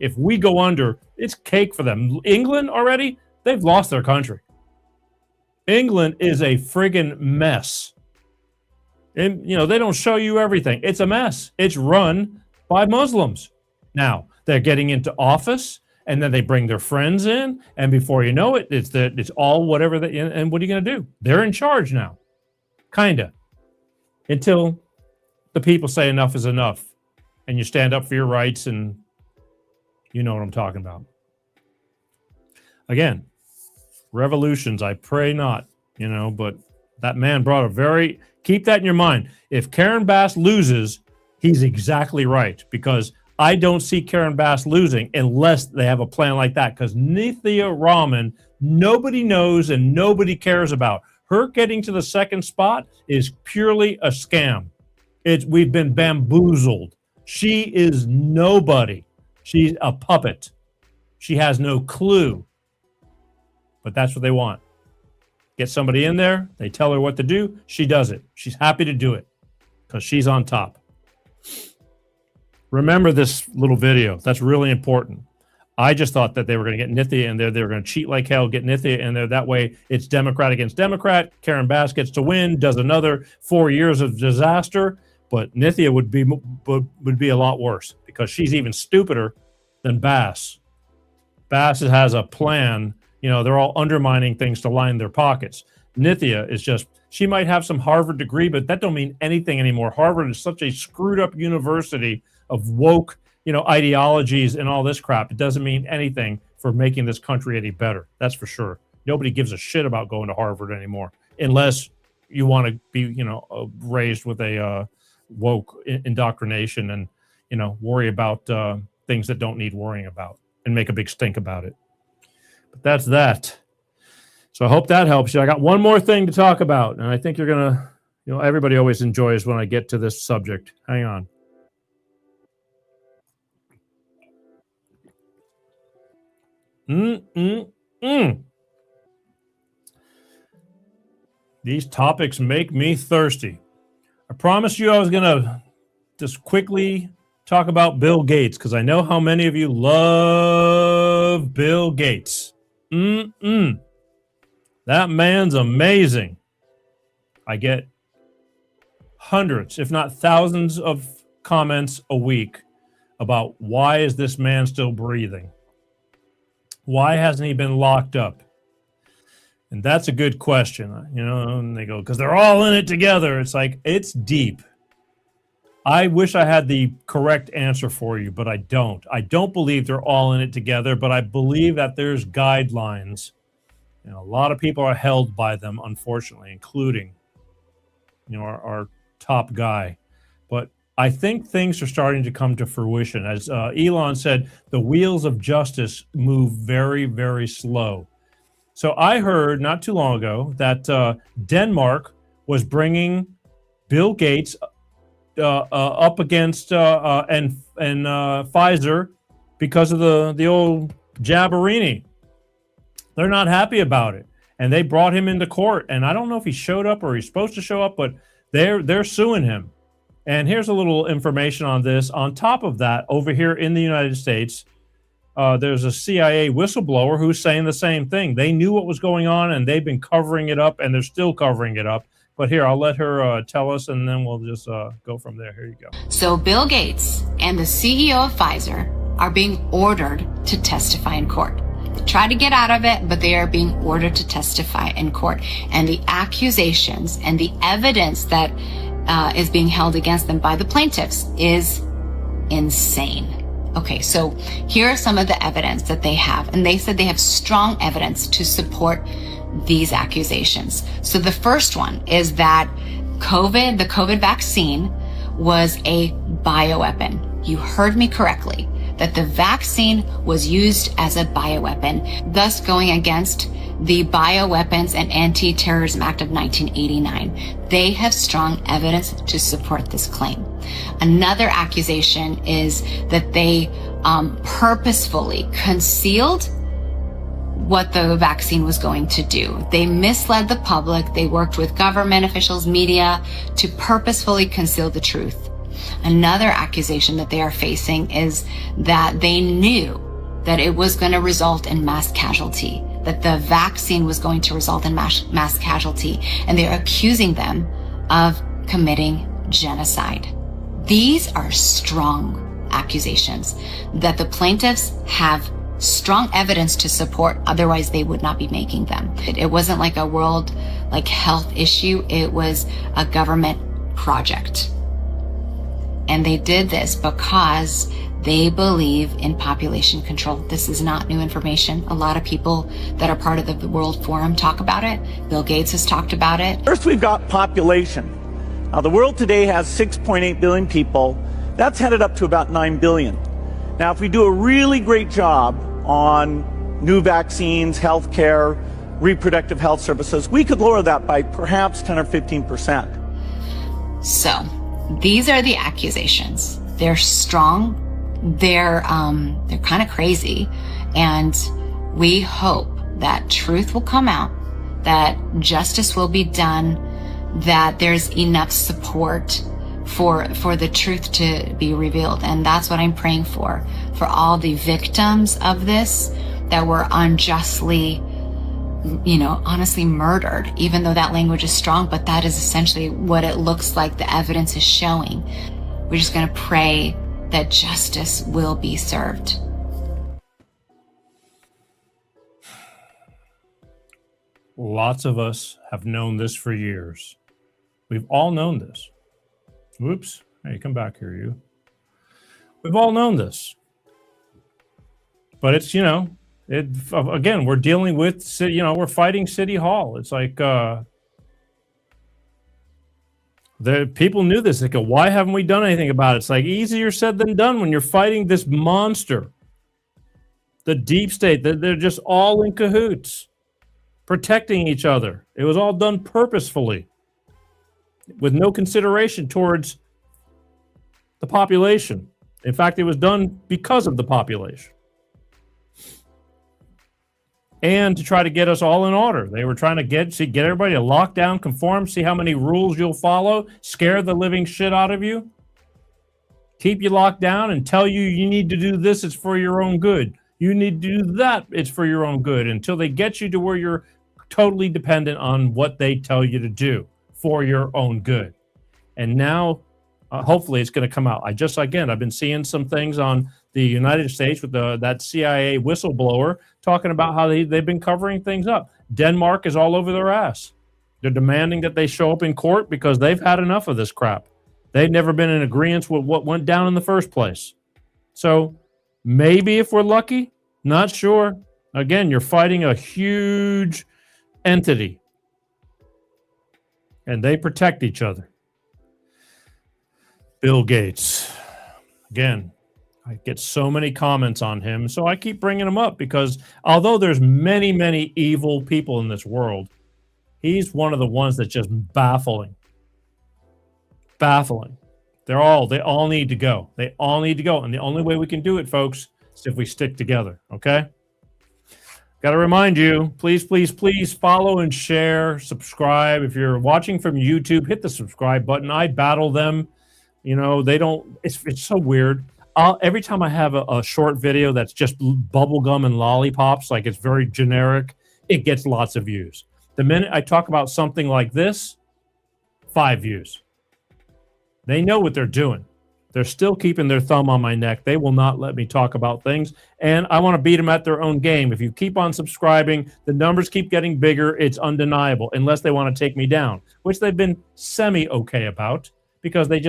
If we go under, it's cake for them. England already, they've lost their country. England is a friggin' mess. And, they don't show you everything. It's a mess. It's run by Muslims. Now, they're getting into office, and then they bring their friends in, and before you know it, it's all whatever. And what are you going to do? They're in charge now, kind of, until the people say enough is enough, and you stand up for your rights, and you know what I'm talking about. Again, revolutions, I pray not, but that man brought keep that in your mind. If Karen Bass loses, he's exactly right, because I don't see Karen Bass losing unless they have a plan like that, because Nithya Raman, nobody knows and nobody cares about. Her getting to the second spot is purely a scam. We've been bamboozled. She is nobody. She's a puppet. She has no clue. But that's what they want. Get somebody in there. They tell her what to do. She does it. She's happy to do it because she's on top. Remember this little video. That's really important. I just thought that they were going to get Nithya in there. They were going to cheat like hell, get Nithya in there. That way it's Democrat against Democrat. Karen Bass gets to win, does another 4 years of disaster. But Nithya would be a lot worse because she's even stupider than Bass. Bass has a plan. They're all undermining things to line their pockets. Nithya is just, she might have some Harvard degree, but that don't mean anything anymore. Harvard is such a screwed up university of woke, ideologies and all this crap. It doesn't mean anything for making this country any better. That's for sure. Nobody gives a shit about going to Harvard anymore, unless you want to be, raised with a woke indoctrination and, worry about things that don't need worrying about and make a big stink about it. But that's that. So I hope that helps you. I got one more thing to talk about, and I think you're going to, everybody always enjoys when I get to this subject. Hang on. These topics make me thirsty. I promised you I was going to just quickly talk about Bill Gates, because I know how many of you love Bill Gates. That man's amazing. I get hundreds, if not thousands, of comments a week about why is this man still breathing? Why hasn't he been locked up? And that's a good question, and they go, because they're all in it together. It's like, it's deep. I wish I had the correct answer for you, but I don't. I don't believe they're all in it together, but I believe that there's guidelines. A lot of people are held by them, unfortunately, including, our top guy. But I think things are starting to come to fruition. As Elon said, the wheels of justice move very, very slow. So I heard not too long ago that Denmark was bringing Bill Gates up against and Pfizer because of the old jabberini. They're not happy about it, and they brought him into court. And I don't know if he showed up or he's supposed to show up, but they're suing him. And here's a little information on this. On top of that, over here in the United States, there's a CIA whistleblower who's saying the same thing. They knew what was going on, and they've been covering it up, and they're still covering it up. But here, I'll let her tell us, and then we'll just go from there. Here you go. So Bill Gates and the CEO of Pfizer are being ordered to testify in court. They try to get out of it, but they are being ordered to testify in court. And the accusations and the evidence that is being held against them by the plaintiffs is insane. Okay, so here are some of the evidence that they have. And they said they have strong evidence to support these accusations. So the first one is that the COVID vaccine was a bioweapon. You heard me correctly, that the vaccine was used as a bioweapon, thus going against the Bioweapons and Anti-Terrorism Act of 1989. They have strong evidence to support this claim. Another accusation is that they purposefully concealed what the vaccine was going to do. They misled the public. They worked with government officials, media, to purposefully conceal the truth. Another accusation that they are facing is that they knew that it was going to result in mass casualty, that the vaccine was going to result in mass casualty, and they're accusing them of committing genocide. These are strong accusations that the plaintiffs have strong evidence to support, otherwise they would not be making them. It wasn't like a world health issue, it was a government project. And they did this because they believe in population control. This is not new information. A lot of people that are part of the World Forum talk about it. Bill Gates has talked about it. First, we've got population. Now, the world today has 6.8 billion people. That's headed up to about 9 billion. Now, if we do a really great job on new vaccines, healthcare, reproductive health services, we could lower that by perhaps 10 or 15%. So, these are the accusations. They're strong. They're kind of crazy, and we hope that truth will come out, that justice will be done, that there's enough support for the truth to be revealed. And that's what I'm praying for all the victims of this that were unjustly, honestly murdered, even though that language is strong, but that is essentially what it looks like the evidence is showing. We're just going to pray that justice will be served. Lots of us have known this for years. We've all known this. Whoops. Hey, come back here, you. We've all known this. But it's, again, we're dealing with, we're fighting City Hall. It's like, the people knew this. They go, why haven't we done anything about it? It's like easier said than done when you're fighting this monster. The deep state, they're just all in cahoots, protecting each other. It was all done purposefully, with no consideration towards the population. In fact, it was done because of the population. and to try to get us all in order. They were trying to get everybody to lock down, conform, see how many rules you'll follow, scare the living shit out of you, keep you locked down and tell you you need to do this, it's for your own good. You need to do that, it's for your own good, until they get you to where you're totally dependent on what they tell you to do for your own good. And now, hopefully it's going to come out. I've been seeing some things on the United States with that CIA whistleblower talking about how they've been covering things up. Denmark is all over their ass. They're demanding that they show up in court because they've had enough of this crap. They've never been in agreement with what went down in the first place. So maybe if we're lucky, not sure. Again, you're fighting a huge entity, and they protect each other. Bill Gates. Again, I get so many comments on him, so I keep bringing him up because although there's many, many evil people in this world, he's one of the ones that's just baffling. Baffling. They all need to go. They all need to go. And the only way we can do it, folks, is if we stick together, okay? Got to remind you, please, please, please follow and share, subscribe. If you're watching from YouTube, hit the subscribe button. I battle them. You know, they don't, it's so weird. Every time I have a short video that's just bubblegum and lollipops, like it's very generic, it gets lots of views. The minute I talk about something like this, 5 views. They know what they're doing. They're still keeping their thumb on my neck. They will not let me talk about things. And I want to beat them at their own game. If you keep on subscribing, the numbers keep getting bigger. It's undeniable, unless they want to take me down, which they've been semi-okay about because they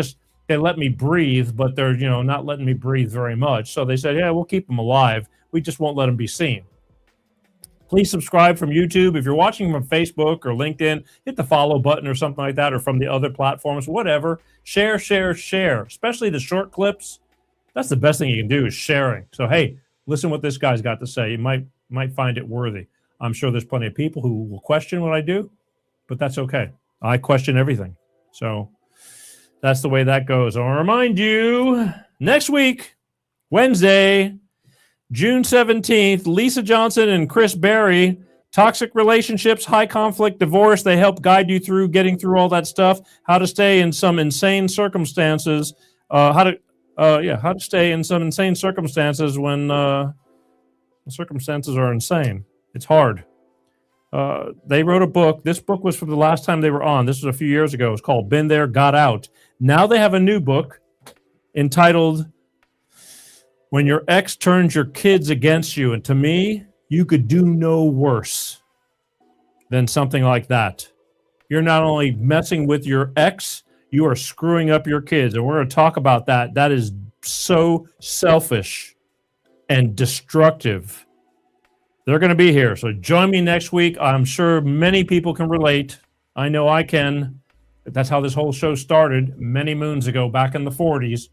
let me breathe, but they're, not letting me breathe very much. So they said, yeah, we'll keep them alive. We just won't let them be seen. Please subscribe from YouTube. If you're watching from Facebook or LinkedIn, hit the follow button or something like that, or from the other platforms, whatever. Share, especially the short clips. That's the best thing you can do is sharing. So, hey, listen what this guy's got to say. You might find it worthy. I'm sure there's plenty of people who will question what I do, but that's okay. I question everything. So that's the way that goes. I'll remind you, next week, Wednesday, June 17th, Lisa Johnson and Chris Berry, toxic relationships, high conflict, divorce. They help guide you through getting through all that stuff, how to stay in some insane circumstances, how to stay in some insane circumstances when the circumstances are insane. It's hard. They wrote a book. This book was from the last time they were on. This was a few years ago. It's called Been There, Got Out. Now they have a new book entitled When Your Ex Turns Your Kids Against You. And to me, you could do no worse than something like that. You're not only messing with your ex, you are screwing up your kids. And we're going to talk about that. That is so selfish and destructive. They're going to be here. So join me next week. I'm sure many people can relate. I know I can. That's how this whole show started many moons ago, back in the 40s.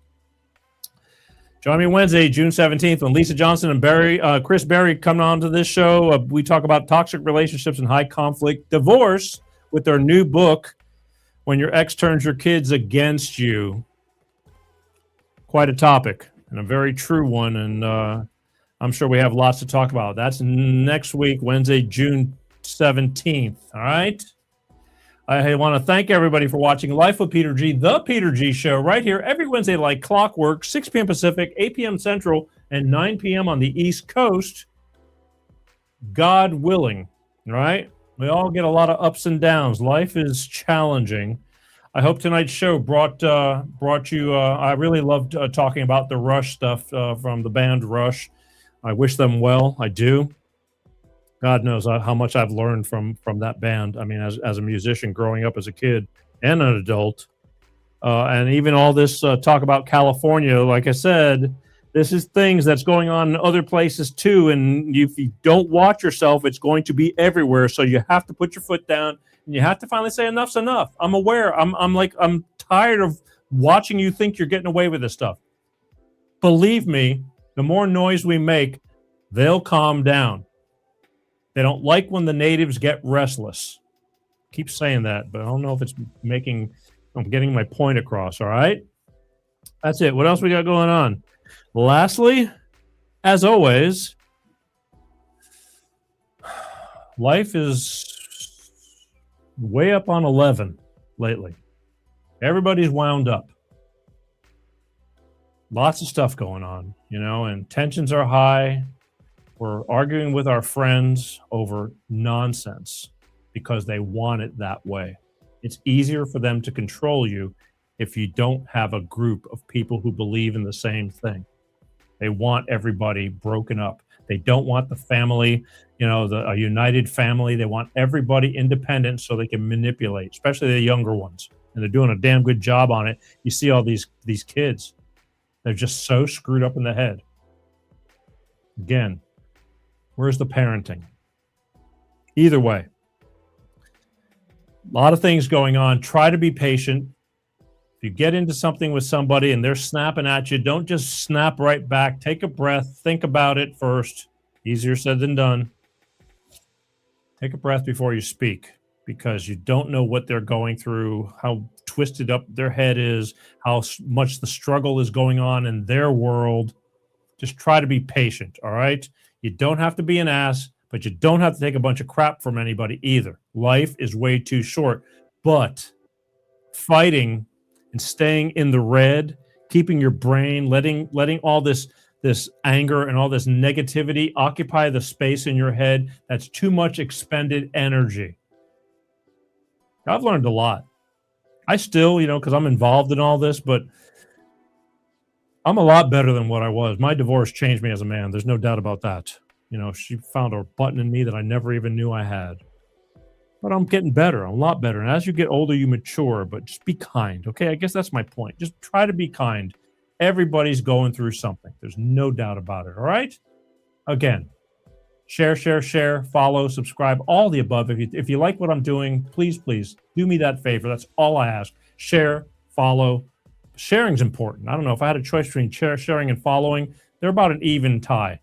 Join me Wednesday, June 17th, when Lisa Johnson and Chris Berry come on to this show. We talk about toxic relationships and high conflict divorce with their new book, When Your Ex Turns Your Kids Against You. Quite a topic, and a very true one, and I'm sure we have lots to talk about. That's next week, Wednesday, June 17th. All right? I want to thank everybody for watching Life with Peter G, The Peter G Show, right here every Wednesday like clockwork, 6 p.m. Pacific, 8 p.m. Central, and 9 p.m. on the East Coast. God willing, right? We all get a lot of ups and downs. Life is challenging. I hope tonight's show brought you, I really loved talking about the Rush stuff from the band Rush. I wish them well. I do. God knows how much I've learned from that band. I mean, as a musician growing up as a kid and an adult. And even all this talk about California, like I said, this is things that's going on in other places too. And if you don't watch yourself, it's going to be everywhere. So you have to put your foot down and you have to finally say enough's enough. I'm aware. I'm tired of watching you think you're getting away with this stuff. Believe me, the more noise we make, they'll calm down. They don't like when the natives get restless. Keep saying that, but I don't know if I'm getting my point across, all right? That's it. What else we got going on? Lastly, as always, life is way up on 11 lately. Everybody's wound up. Lots of stuff going on, and tensions are high. We're arguing with our friends over nonsense because they want it that way. It's easier for them to control you if you don't have a group of people who believe in the same thing. They want everybody broken up. They don't want the family, a united family. They want everybody independent so they can manipulate, especially the younger ones. And they're doing a damn good job on it. You see all these kids. They're just so screwed up in the head. Again, where's the parenting? Either way, a lot of things going on. Try to be patient. If you get into something with somebody and they're snapping at you, don't just snap right back. Take a breath. Think about it first. Easier said than done. Take a breath before you speak, because you don't know what they're going through, how twisted up their head is, how much the struggle is going on in their world. Just try to be patient, all right? You don't have to be an ass, but you don't have to take a bunch of crap from anybody either. Life is way too short. But fighting and staying in the red, keeping your brain, letting all this anger and all this negativity occupy the space in your head, that's too much expended energy. I've learned a lot. I still, because I'm involved in all this, but I'm a lot better than what I was. My divorce changed me as a man. There's no doubt about that. She found a button in me that I never even knew I had. But I'm getting better. I'm a lot better. And as you get older, you mature, but just be kind. Okay, I guess that's my point. Just try to be kind. Everybody's going through something. There's no doubt about it. All right? Again, share, follow, subscribe, all the above. If you like what I'm doing, please do me that favor. That's all I ask. Share, follow. Sharing's important. I don't know if I had a choice between sharing and following. They're about an even tie.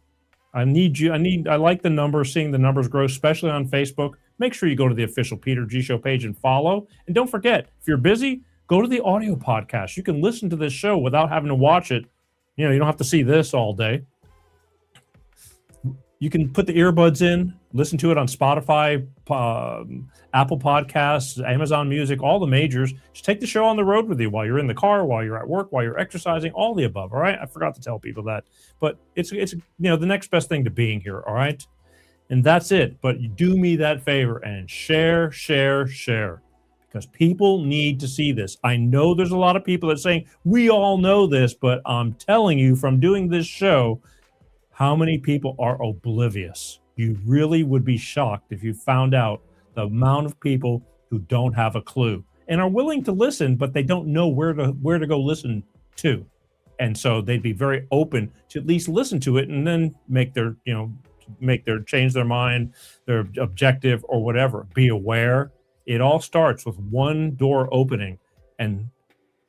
I like the numbers, seeing the numbers grow, especially on Facebook. Make sure you go to the official Peter G Show page and follow. And don't forget, if you're busy, go to the audio podcast. You can listen to this show without having to watch it. You don't have to see this all day. You can put the earbuds in, listen to it on Spotify, Apple Podcasts, Amazon Music, all the majors. Just take the show on the road with you while you're in the car, while you're at work, while you're exercising, all the above, all right? I forgot to tell people that. But it's the next best thing to being here, all right? And that's it. But you do me that favor and share, because people need to see this. I know there's a lot of people that are saying, we all know this, but I'm telling you from doing this show, how many people are oblivious? You really would be shocked if you found out the amount of people who don't have a clue and are willing to listen, but they don't know where to go listen to. And so they'd be very open to at least listen to it and then change their mind, their objective or whatever. Be aware. It all starts with one door opening and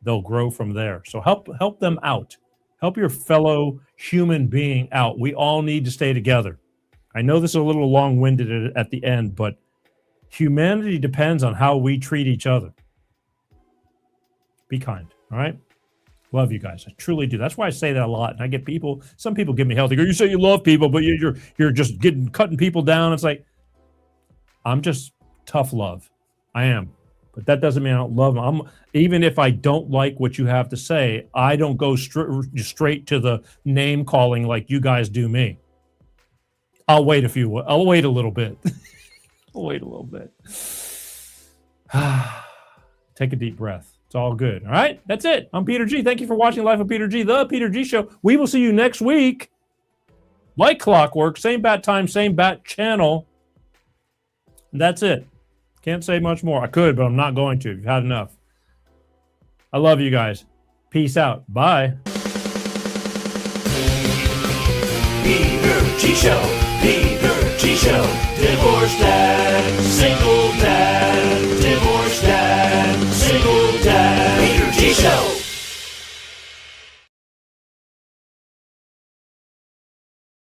they'll grow from there. So help them out. Help your fellow human being out. We all need to stay together. I know this is a little long-winded at the end, but humanity depends on how we treat each other. Be kind, all right? Love you guys. I truly do. That's why I say that a lot. And I get some people give me hell. They go, you say you love people, but you're just cutting people down. It's like, I'm just tough love. I am. But that doesn't mean I don't love them. Even if I don't like what you have to say, I don't go straight to the name calling like you guys do me. I'll wait a little bit. I'll wait a little bit. Take a deep breath. It's all good. All right, that's it. I'm Peter G. Thank you for watching Life of Peter G, the Peter G Show. We will see you next week. Like clockwork, same bat time, same bat channel. And that's it. Can't say much more. I could, but I'm not going to. You've had enough. I love you guys. Peace out. Bye. Peter G Show. Peter G Show. Divorce Dad. Single